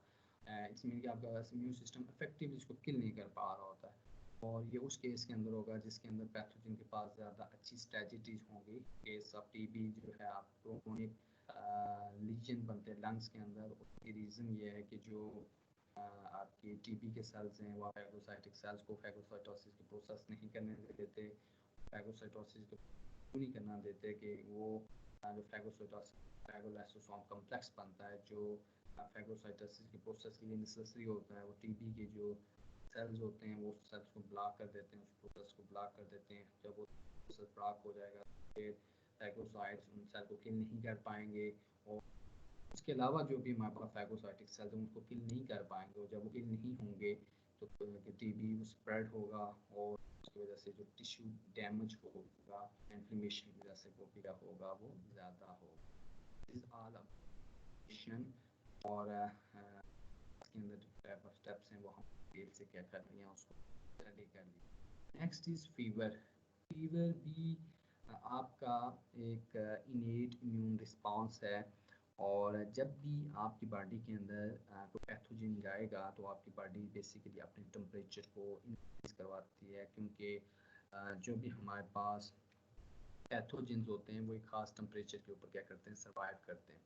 इसमें कि आपका इम्यून सिस्टम इफेक्टिवली इसको किल नहीं कर पा रहा होता है, और ये उस केस के अंदर होगा जिसके अंदर पैथोजन के पास ज़्यादा अच्छी स्ट्रेटजीज होंगी। केस ऑफ TB जो है आप क्रोनिक लीजन बनते हैं लंग्स के अंदर, उसकी रीज़न ये है कि जो आपकी TB के सेल्स हैं वो फैगोसाइटिक सेल्स को फैगोसाइटोसिस की प्रोसेस नहीं करने देते, फैगोसाइटोसिस को नहीं करना देते कि वो जो फैगोलाइसोसोम कॉम्प्लेक्स बनता है जो फैगोसाइटोसिस की प्रोसेस के लिए नेसेसरी होता है, वो TB के जो सेल्स होते हैं वो सेल्स को ब्लॉक कर देते हैं, उस प्रोसेस को ब्लॉक कर देते हैं। जब वो प्रोसेस ब्लॉक हो जाएगा फिर फैगोसाइट्स उन सेल को किल नहीं कर पाएंगे, और उसके अलावा जो भी हमारे पास फैगोसाइटिक सेल्स हैं उनको किल नहीं कर पाएंगे, और जब वो किल नहीं होंगे तो TB स्प्रेड होगा, और उसकी वजह से जो टिश्यू डैमेज होगा इन्फ्लेमेशन की वजह से वो क्या होगा वो ज़्यादा होगा। इस ऑल और इसके अंदर जो टाइप ऑफ स्टेप्स हैं वो हम डिटेल से क्या कर रही हैं उसको स्टडी कर ली। Next is fever. फीवर भी आपका एक इनेट इम्यून रिस्पॉन्स है, और जब भी आपकी बॉडी के अंदर कोई पैथोजन जाएगा तो आपकी बॉडी बेसिकली अपने टेम्परेचर को इंक्रीज करवाती है, क्योंकि जो भी हमारे पास पैथोजेंस होते हैं वो एक ख़ास टेम्परेचर के ऊपर क्या करते हैं सर्वाइव करते हैं।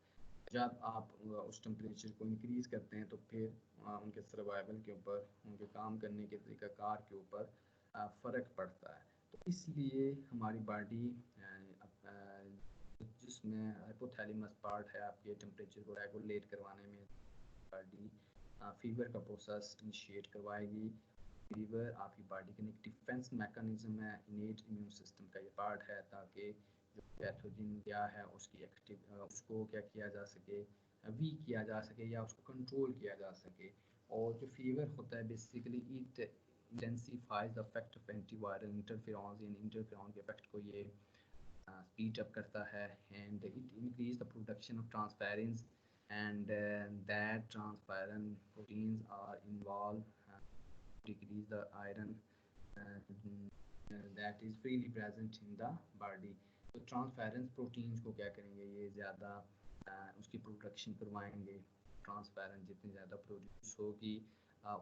जब आप उस टेम्परेचर को इंक्रीज़ करते हैं तो फिर उनके सर्वाइवल के ऊपर, उनके काम करने के तरीक़ाकार के ऊपर फ़र्क पड़ता है। तो इसलिए हमारी बॉडी जिसमें हाइपोथैलेमस पार्ट है आपके टेम्परेचर को रेगुलेट करवाने में बॉडी फीवर का प्रोसेस इनिशिएट करवाएगी। फीवर आपकी बॉडी का एक डिफेंस मैकेनिज्म है, इनेट इम्यून सिस्टम का ये पार्ट है, ताकि जो पैथोजन क्या है उसकी उसको क्या किया जा सके, वीक किया जा सके या उसको कंट्रोल किया जा सके। और जो फीवर होता है basically it intensifies the effect of antiviral interferons, in interferon के इफेक्ट को ये स्पीड अप करता है, and it increase the production of transparence, and that transparent proteins are involved decrease the iron that is freely present in the body। तो transparent proteins को क्या करेंगे ये ज़्यादा उसकी प्रोडक्शन करवाएंगे। ट्रांसपेरेंट जितनी ज़्यादा प्रोड्यूस होगी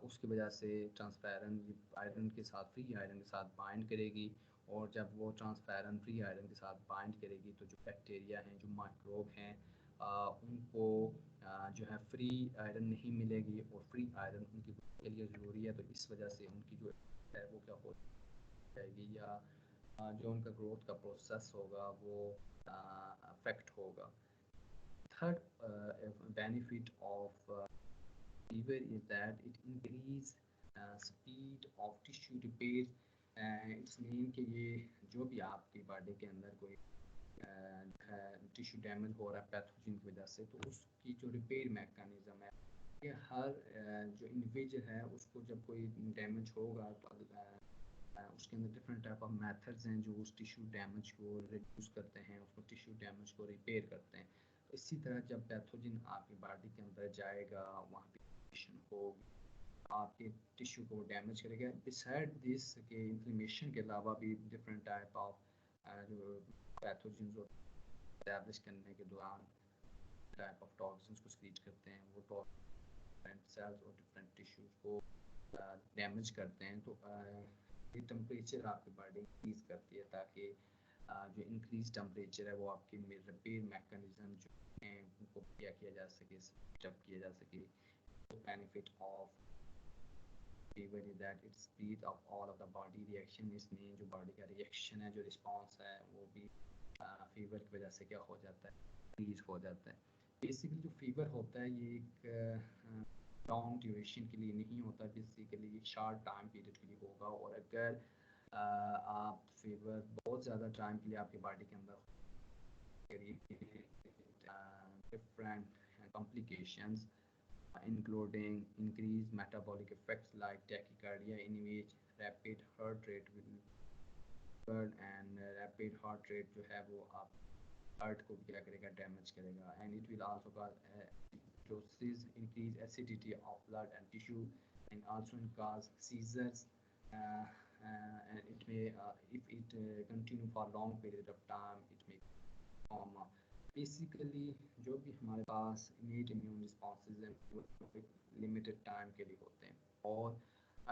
उसकी वजह से ट्रांसपेरेंट आयरन के साथ फ्री आयरन के साथ बाइंड करेगी, और जब वो ट्रांसपेरेंट फ्री आयरन के साथ बाइंड करेगी तो जो बैक्टीरिया हैं जो माइक्रोब हैं उनको जो है फ्री आयरन नहीं मिलेगी, और फ्री आयरन उनकी के लिए ज़रूरी है, तो इस वजह से उनकी जो है वो क्या हो जाएगी, या जो उनका ग्रोथ का प्रोसेस होगा वो अफेक्ट होगा। Third benefit of fever is that it increase speed of tissue repair। It's mean कि ये जो भी आपकी बॉडी के अंदर कोई टिश्यू डैमेज हो रहा है पैथोजन की वजह से, तो उसकी जो रिपेयर मैकेनिज्म है, ये हर जो इंडिविजुअल है उसको जब कोई डैमेज होगा तो उसके अंदर डिफरेंट टाइप ऑफ मेथड्स हैं जो उस टिश्यू डैमेज को रिड्यूस करते हैं, उसको टिश्यू डैमेज को रिपेयर करते हैं। तो इसी तरह जब पैथोजन आपकी बॉडी के अंदर जाएगा, वहाँ पे होगी, आपके टिश्यू को डैमेज करेगा। बिसाइड दिस के इन्फ्लेमेशन के अलावा भी डिफरेंट टाइप ऑफ जो पैथोजन एस्टैब्लिश करने के दौरान टाइप ऑफ टॉक्सिन्स को सीक्रेट करते हैं, वो डिफरेंट सेल्स और डिफरेंट टिश्यूज को डैमेज करते हैं। तो ये टेम्परेचर आपकी बॉडी इंक्रीज करती है, ताकि जो इंक्रीज टेम्परेचर है वो आपकी रिपेयर मैकेनिज्म जो हैं उनको क्या किया जा सके, स्पीड किया जा सके। Benefit of fever is that it speed of all of the body reaction। इसमें जो बॉडी का रिएक्शन है, जो रिस्पॉन्स है, वो भी फीवर की वजह से क्या हो जाता है, इंक्रीज हो जाता है। बेसिकली जो फीवर होता है ये एक लॉन्ग ड्यूरेशन के लिए नहीं होता, बेसिकली ये शॉर्ट टाइम पीरियड के लिए होगा। और अगर आप फीवर बहुत ज़्यादा टाइम के लिए आपकी बॉडी के अंदर different complications including increased metabolic effects like tachycardia, in which rapid heart rate will occur, and rapid heart rate जो है वो आप हार्ट को क्या करेगा, डैमेज करेगा। and it will also cause acidosis, increase acidity of blood and tissue, and also cause seizures, and it may if it continue for long period of time, it may coma। Basically जो भी हमारे पास immediate immune responses हैं वो limited time के लिए होते हैं, और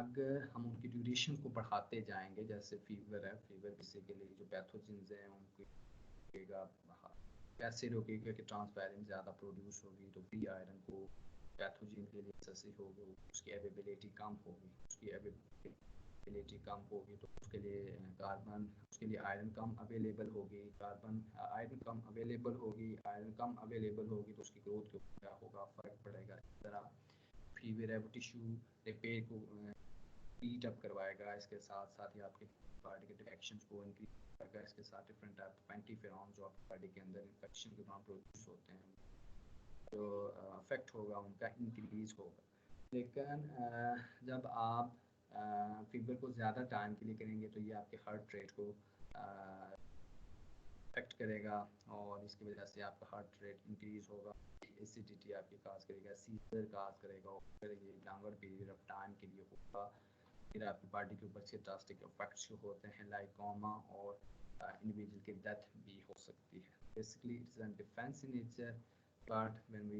अगर हम उनकी ड्यूरेशन को बढ़ाते जाएंगे, जैसे फीवर है, फीवर बेसिकली जो पैथोजेंस हैं उनको कैसे रोकेगा कि ट्रांसपेरेंट ज़्यादा प्रोड्यूस होगी, तो फ्री आयरन को पैथोजन के लिए एक्सेसिव होगी, उसकी अवेलेबिलिटी कम होगी, उसकी अवेलेबिलिटी कम होगी तो उसके लिए कार्बन, उसके लिए आयरन कम अवेलेबल होगी, आयरन कम अवेलेबल होगी, आयरन कम अवेलेबल होगी तो उसकी ग्रोथ के ऊपर क्या होगा, फ़र्क पड़ेगा। इस तरह फीवर है वो टिश्यू रिपेयर को स्पीड अप करवाएगा, इसके साथ साथ ही आपके बॉडी के डिफेक्शंस को इंक्रीज करेगा, इसके साथ डिफरेंट टाइप ऑफ एंटीफेरॉन जो आपकी बॉडी के अंदर इन्फेक्शन के दौरान प्रोड्यूस होते हैं जो अफेक्ट होगा उनका इंक्रीज होगा। लेकिन जब आप फीवर को ज़्यादा टाइम के लिए करेंगे तो ये आपके हार्ट रेट को अफेक्ट करेगा, और इसकी वजह से आपका हार्ट रेट इंक्रीज होगा, एसिडिटी आपकी काज करेगा, सीजर काज करेगा, और फिर ये लॉन्गर पीरियड ऑफ टाइम के लिए होगा। फिर आपकी बॉडी के ऊपर से ड्रास्टिक इफेक्ट्स जो होते हैं लाइक कोमा, और इंडिविजुअल की डेथ भी हो सकती है। Basically it's an defence in nature, but when we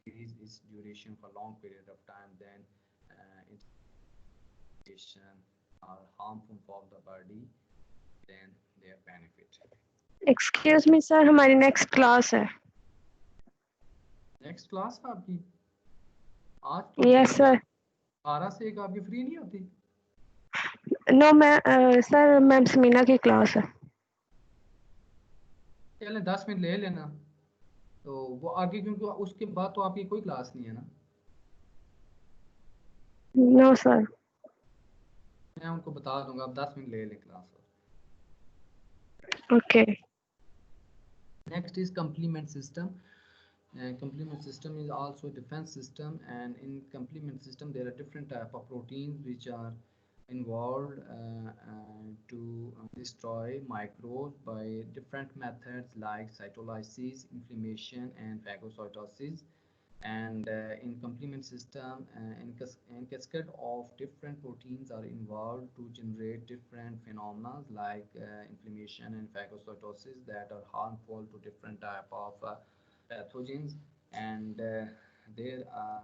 increase its duration for long period of time, then inflammation are harmful for the body than their benefit। Excuse me sir, हमारी next class है। Next class है आपकी आज? तो yes sir. 12 से 1 आपकी free नहीं होती? नो मैं सर मैम समीना की क्लास है। चलें 10 मिनट ले लेना, तो वो आगे, क्योंकि उसके बाद तो आपकी कोई क्लास नहीं है ना। No sir. मैं उनको बता दूंगा, आप 10 मिनट ले लें class. Okay. Next is complement system. Complement system is also defense system, and in complement system there are different type of proteins which are involved to destroy microbes by different methods like cytolysis, inflammation, and phagocytosis. And in complement system, in cascade of different proteins are involved to generate different phenomena like inflammation and phagocytosis that are harmful to different type of pathogens. And there are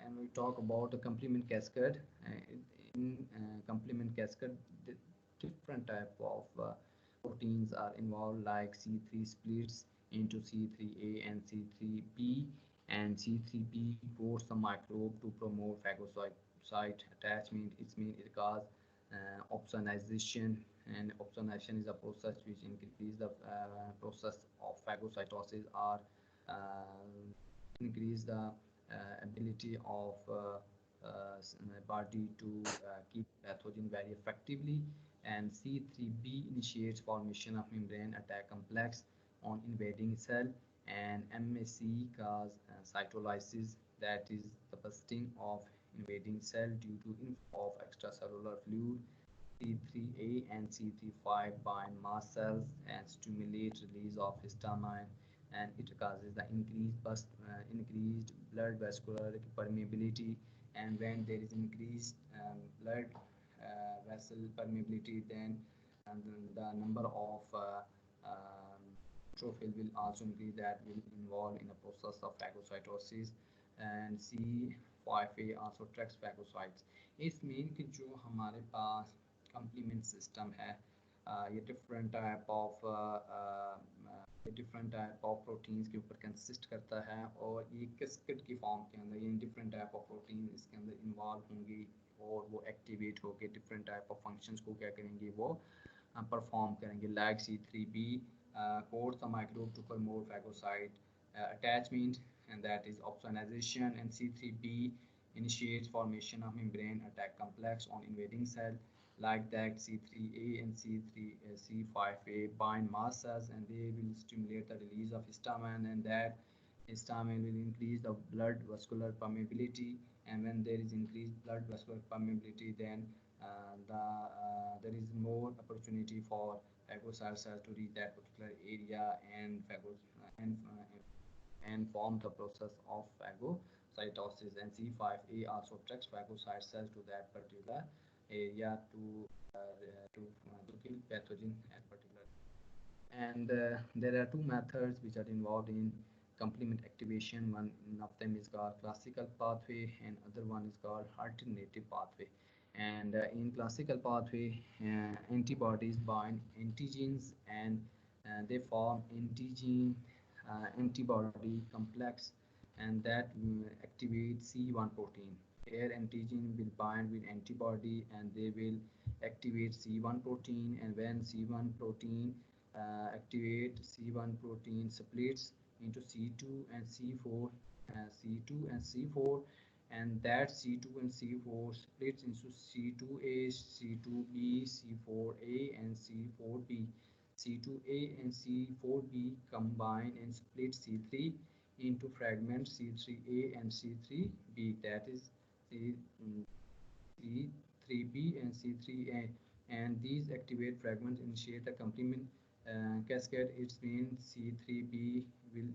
and we talk about the complement cascade. In complement cascade, different type of proteins are involved like C3 splits, into C3A and C3B, and C3B force the microbe to promote phagocyte attachment. It causes opsonization, and opsonization is a process which increases the process of phagocytosis, or increase the ability of body to keep pathogen very effectively. And C3B initiates formation of membrane attack complex on invading cell, and MAC cause cytolysis, that is the bursting of invading cell due to inflow of extracellular fluid. C3A and C3-5 bind mast cells and stimulate release of histamine, and it causes the increased blood vascular permeability. And when there is increased blood vessel permeability, then the number of neutrophil will also increase, that will involve in a process of phagocytosis. And C5A also tracks phagocytes. इस main कि जो हमारे पास complement system है, ये different type of proteins के ऊपर consist करता है, और ये कैस्केड की फॉर्म के अंदर ये डिफरेंट टाइप ऑफ प्रोटीन इसके अंदर इन्वॉल्व होंगी, और वो एक्टिवेट होकर डिफरेंट टाइप ऑफ फंक्शंस को क्या करेंगे, वो परफॉर्म करेंगे. Like C3B codes the microbe to promote phagocyte attachment, and that is opsonization, and C3B initiates formation of membrane attack complex on invading cell. Like that, C3A and C5A bind mast cells, and they will stimulate the release of histamine, and that histamine will increase the blood vascular permeability. And when there is increased blood vascular permeability, then there is more opportunity for phagocyte cells to reach that particular area and form the process of phagocytosis. And C5A also tracks phagocyte cells to that particular area to kill pathogen at particular. And there are two methods which are involved in complement activation. One of them is called classical pathway, and other one is called alternative pathway. And in classical pathway, antibodies bind antigens, and they form antigen antibody complex, and that activates C1 protein. Here antigen will bind with antibody, and they will activate C1 protein. And when C1 protein C1 protein splits into C2 and C4, and that C2 and C4 splits into C2A, C2B, C4A, and C4B. C2A and C4B combine and split C3 into fragments C3A and C3B, that is C3B and C3A, and these activate fragments initiate the complement cascade. It means C3B will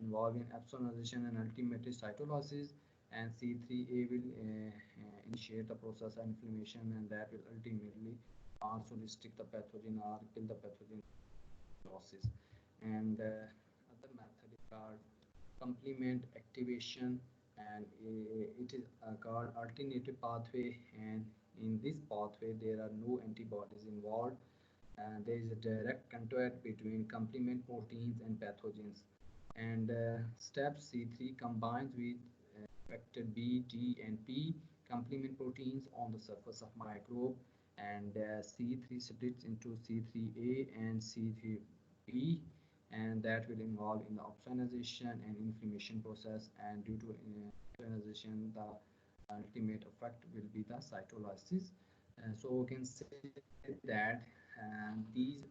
involve in opsonization and ultimately cytolysis, and C3A will initiate the process of inflammation, and that will ultimately also restrict the pathogen or kill the pathogen process. And other method is called complement activation, and it is called alternative pathway. And in this pathway there are no antibodies involved, and there is a direct contact between complement proteins and pathogens. And step C3 combines with vector B, D, and P complement proteins on the surface of microbe, and C3 splits into C3A and C3B, and that will involve in the opsonization and inflammation process, and due to opsonization the ultimate effect will be the cytolysis. So we can say that these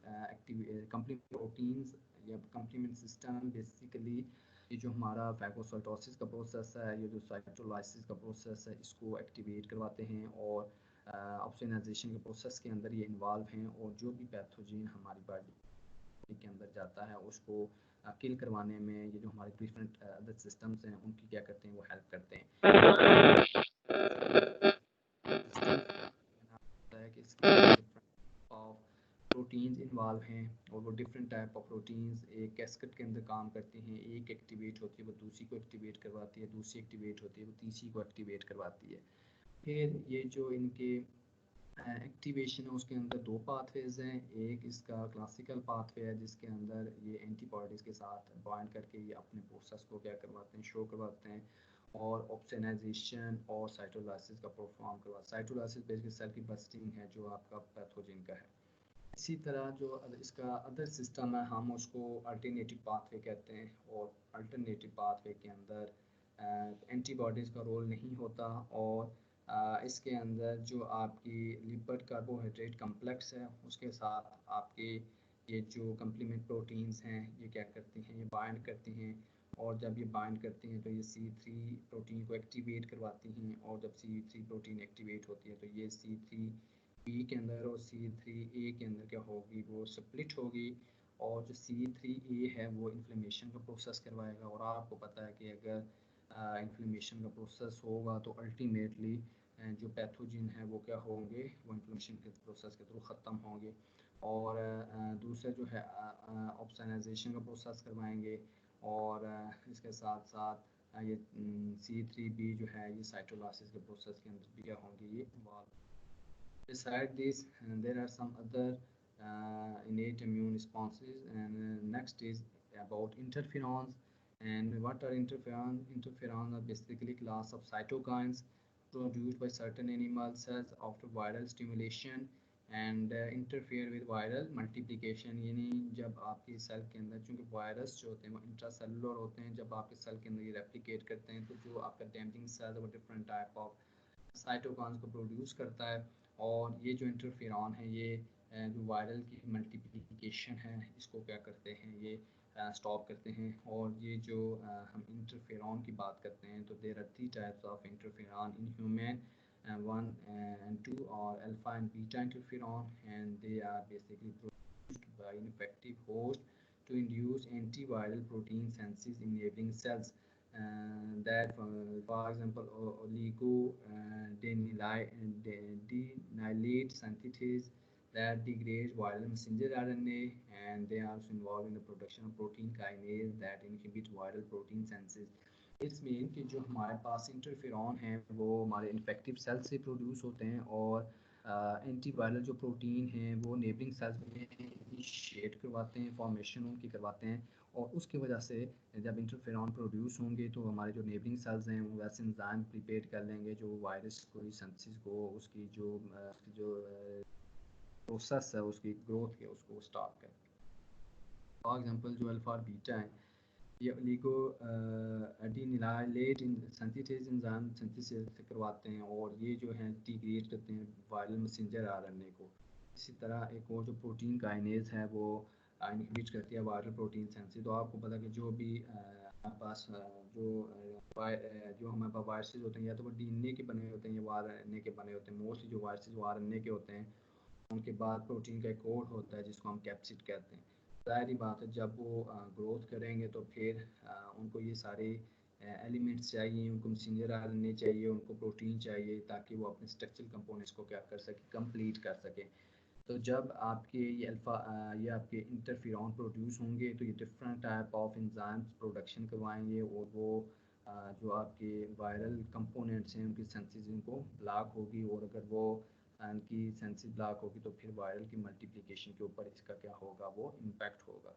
complement proteins या complement system basically ये जो हमारा phagocytosis का process है, ये जो cytolysis का process है, इसको एक्टिवेट करवाते हैं, और ऑप्सोनाइजेशन के प्रोसेस के अंदर ये इन्वॉल्व हैं, और जो भी पैथोजन हमारी बॉडी के अंदर जाता है उसको किल करवाने में ये जो हमारे डिफरेंट अदर सिस्टम्स हैं उनकी क्या करते हैं, वो हेल्प करते हैं. प्रोटीन्स इन्वॉल्व हैं, और वो डिफरेंट टाइप ऑफ प्रोटीन्स एक कैस्केड के अंदर काम करती हैं. एक एक्टिवेट होती है वो दूसरी को एक्टिवेट करवाती है, दूसरी एक्टिवेट होती है वो तीसरी को एक्टिवेट करवाती है. फिर ये जो इनके एक्टिवेशन है उसके अंदर दो पाथवेज हैं। एक इसका क्लासिकल पाथवे है जिसके अंदर ये एंटीबॉडीज़ के साथ बाइंड करके ये अपने प्रोसेस को क्या करवाते हैं, शो करवाते हैं, और ऑप्सोनाइजेशन और साइटोलाइसिस का परफॉर्म करवाते हैं। साइटोलाइसिस बेसिकली सेल की बस्टिंग है जो आपका पैथोजन का है। इसी तरह जो इसका अदर सिस्टम है हम उसको अल्टरनेटिव पाथवे कहते हैं, और अल्टरनेटिव पाथवे के अंदर एंटीबॉडीज़ का रोल नहीं होता, और इसके अंदर जो आपकी लिपिड कार्बोहाइड्रेट कम्प्लेक्स है उसके साथ आपके ये जो कम्प्लीमेंट प्रोटीन्स हैं ये क्या करती हैं, ये बाइंड करती हैं, और जब ये बाइंड करती हैं तो ये C3 प्रोटीन को एक्टिवेट करवाती हैं, और जब C3 प्रोटीन एक्टिवेट होती है तो ये C3 बी के अंदर और C3 ए के अंदर क्या होगी, वो स्प्लिट होगी, और जो C3 ए है वो इन्फ्लेमेशन का प्रोसेस करवाएगा। और आपको पता है कि अगर इन्फ्लेमेशन का प्रोसेस होगा तो अल्टीमेटली जो पैथोजन है वो क्या होंगे, वो इन्फ्लेमेशन के प्रोसेस के थ्रू ख़त्म होंगे। और दूसरा जो है ऑप्सोनाइजेशन का प्रोसेस करवाएंगे, और इसके साथ साथ ये C3B जो है ये साइटोलासिस के प्रोसेस के अंदर भी क्या होंगे, ये involve. Besides this, there are some other innate immune responses, and next is about interferons. And what are interferons? Interferons are basically class of cytokines produced by certain animal cells after viral stimulation and interfere with viral multiplication। यानी जब आपके cell के अंदर, चूँकि virus जो होते हैं वो इंट्रासेलुलर होते हैं, जब आपके सेल के अंदर ये रेप्लिकेट करते हैं तो जो आपका डैमेजिंग सेल है वो डिफरेंट टाइप ऑफ साइटोकान्स को प्रोड्यूस करता है, और ये जो इंटरफेरॉन है ये जो वायरल की मल्टीप्लिकेशन है इसको क्या करते हैं, ये स्टॉप करते हैं। और ये जो हम इंटरफेरॉन की बात करते हैं तो there are three types of interferon in human, one and two, और alpha and beta interferon, and they are basically produced by infective host to induce antiviral protein senses enabling cells that, for example, denylate synthetase that degrades viral messenger RNA, and they are also involved in the production of protein kinase that inhibit viral protein synthesis। It's mean कि जो हमारे पास interferon है वो हमारे infective cell से produce होते हैं, और एंटीवायरल जो प्रोटीन हैं वो नेबरिंग सेल्स में इनिशिएट करवाते हैं, फॉर्मेशन उनकी करवाते हैं, और उसकी वजह से जब इंटरफेरॉन प्रोड्यूस होंगे तो हमारे जो नेबरिंग सेल्स हैं वो वैसे एंजाइम प्रिपेयर कर लेंगे जो वायरस को सिंथेसिस को उसकी जो प्रोसेस है उसकी ग्रोथ के उसको स्टार्ट करें। फॉर एग्जांपल जो अल्फा और बीटा है ये ओलिगो एडिनिलाइलेट सिंथेटेज एंजाइम सिंथेसिस से करवाते हैं, और ये जो है डिग्रेड करते हैं वायरल मैसेंजर आरएनए को। इसी तरह एक और जो प्रोटीन काइनेज है वो इनहिबिट करती है वायरल प्रोटीन सिंथेसिस। तो आपको पता है कि जो भी हमारे पास जो हमारे पास वायरसेस होते हैं या तो वो डीएनए के बने होते हैं या आरएनए के बने होते हैं। मोस्टली जो वायरसेस वो आरएनए के होते हैं, उनके बाद प्रोटीन का एक कोड होता है जिसको हम कैप्सिड कहते हैं। ज़ाहिर बात है जब वो ग्रोथ करेंगे तो फिर उनको ये सारे एलिमेंट्स चाहिए, उनको मैसेंजर आरएनए चाहिए, उनको प्रोटीन चाहिए ताकि वो अपने स्ट्रक्चरल कंपोनेंट्स को क्या कर सके, कंप्लीट कर सके। तो जब आपके ये ये आपके इंटरफेरॉन प्रोड्यूस होंगे तो ये different type of enzymes production करवाएंगे, और वो जो आपके वायरल कंपोनेंट्स हैं उनकी सिंथेसिस को ब्लॉक होगी, और अगर वो उनकी सिंथेसिस ब्लॉक होगी तो फिर वायरल की मल्टीप्लिकेशन के ऊपर इसका क्या होगा, वो इम्पैक्ट होगा।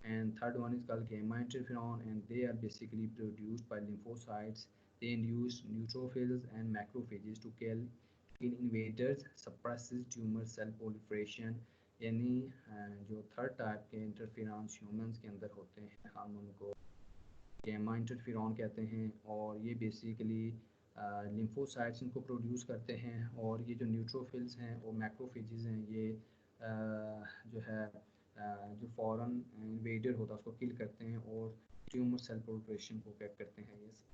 And third one is called gamma interferon, and they are basically produced by lymphocytes. They induce neutrophils and macrophages to kill invaders, suppresses tumor cell proliferation। यानी जो थर्ड टाइप के इंटरफेरॉन्स ह्यूमंस के अंदर होते हैं हम उनको गैमा इंटरफेरॉन कहते हैं, और ये बेसिकली लिम्फोसाइट्स इनको प्रोड्यूस करते हैं, और ये जो न्यूट्रोफिल्स हैं और मैक्रोफेजेस हैं ये जो है जो फॉरेन इन्वेडर होता है उसको किल करते हैं, और ट्यूमर सेल प्रोलिफरेशन को क्या करते हैं, ये सप्रेस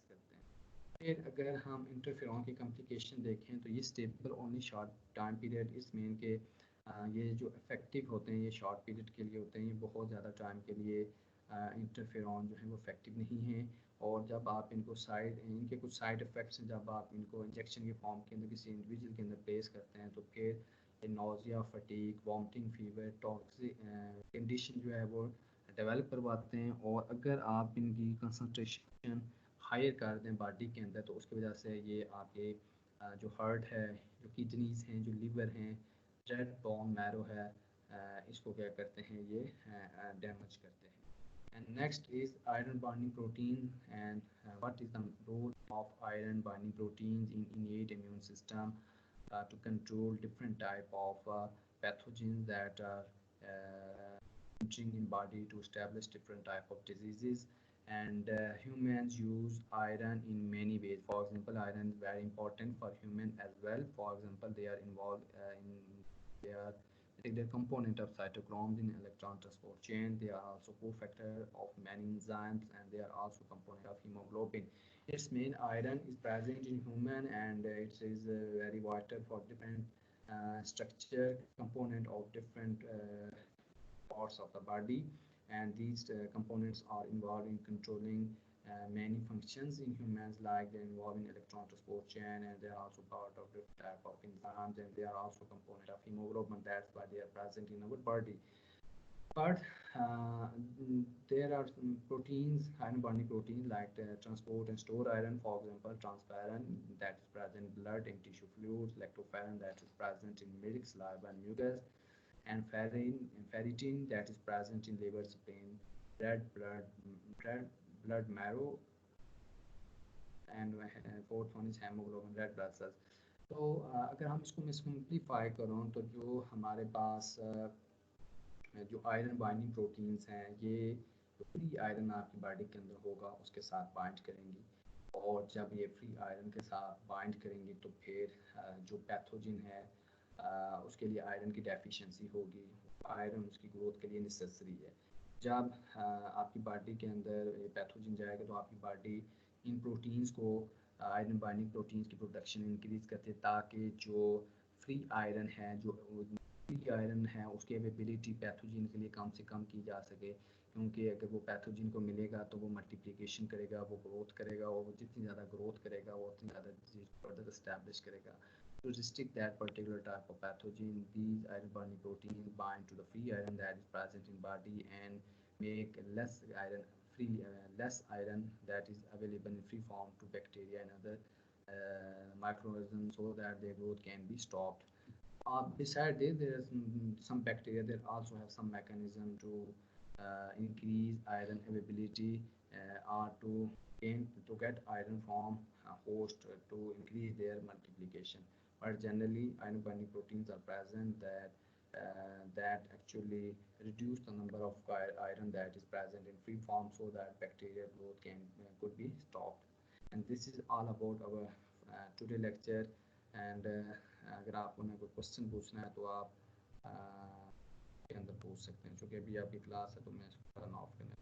करते हैं। फिर अगर हम इंटरफेरॉन की कम्प्लिकेशन देखें तो ये stable only short time period, इस मीन के ये जो इफेक्टिव होते हैं ये शॉर्ट पीरियड के लिए होते हैं, ये बहुत ज़्यादा टाइम के लिए इंटरफेरॉन जो है वो इफेक्टिव नहीं है। और जब आप इनको इनके कुछ साइड इफ़ेक्ट्स हैं, जब आप इनको इंजेक्शन के फॉर्म के अंदर किसी इंडिविजुअल के अंदर प्लेस करते हैं तो फिर nausea, fatigue, vomiting, fever, toxic condition जो है वो डेवलप करवाते हैं। और अगर आप इनकी कंसनट्रेशन हायर कर दें बॉडी के अंदर तो उसकी वजह से ये आगे जो हार्ट है, जो किडनीज हैं, जो लीवर हैं, रेड बोन मैरो है, इसको क्या करते हैं, ये डैमेज करते हैं. And next is iron binding protein, and what is the role of iron binding proteins in innate immune system to control different type of pathogens that are entering in body to establish different type of diseases. And humans use iron in many ways. For example, iron is very important for human as well. For example, they are involved in their particular component of cytochromes in electron transport chain. They are also cofactor of many enzymes, and they are also component of hemoglobin. Its main iron is present in human, and it is very vital for different structure component of different parts of the body. And these components are involved in controlling many functions in humans, like they're involved in electron transport chain, and they are also part of different type of enzymes, and they are also component of hemoglobin. That's why they are present in our body. But there are some proteins, iron binding proteins, like transport and store iron. For example, transferrin, that is present in blood and tissue fluids; lactoferrin, that is present in milk, saliva, and mucus; and ferritin, that is present in liver, spleen, red blood, red blood marrow, and fourth one is hemoglobin, red blood cells. तो अगर हम इसको मैं simplify करूँ, तो जो हमारे पास जो आयरन बाइंडिंग प्रोटीन्स हैं, ये फ्री आयरन आपकी बॉडी के अंदर होगा उसके साथ बाइंड करेंगी. और जब ये फ्री आयरन के साथ बाइंड करेंगी, तो फिर जो पैथोजन है उसके लिए आयरन की डेफिशिएंसी होगी. आयरन उसकी ग्रोथ के लिए नेसेसरी है. जब आपकी बॉडी के अंदर पैथोजन जाएगा, तो आपकी बॉडी इन प्रोटीन्स को, आयरन बाइंडिंग प्रोटीन्स की प्रोडक्शन इंक्रीज करते हैं, ताकि जो फ्री आयरन है, जो फ्री आयरन है, उसकी अवेलेबिलिटी पैथोजन के लिए कम से कम की जा सके. क्योंकि अगर वो पैथोजन को मिलेगा, तो वो मल्टीप्लिकेशन करेगा, वो ग्रोथ करेगा, और वो जितनी ज़्यादा ग्रोथ करेगा, वो उतनी ज़्यादा डिजीज फर्दर एस्टैब्लिश करेगा. To restrict that particular type of pathogen, these iron binding proteins bind to the free iron that is present in body, and make less iron that is available in free form to bacteria and other microorganisms, so that their growth can be stopped. Besides this, there is some bacteria that also have some mechanism to increase iron availability, or to get iron from host to increase their multiplication. But generally, iron binding proteins are present that actually reduce the number of iron that is present in free form, so that bacterial growth could be stopped. And this is all about our today lecture. And अगर आपको ना कोई question पूछना है, तो आप के अंदर पूछ सकते हैं. चूँकि अभी आपकी क्लास है, तो मैं इसको टर्न ऑफ करना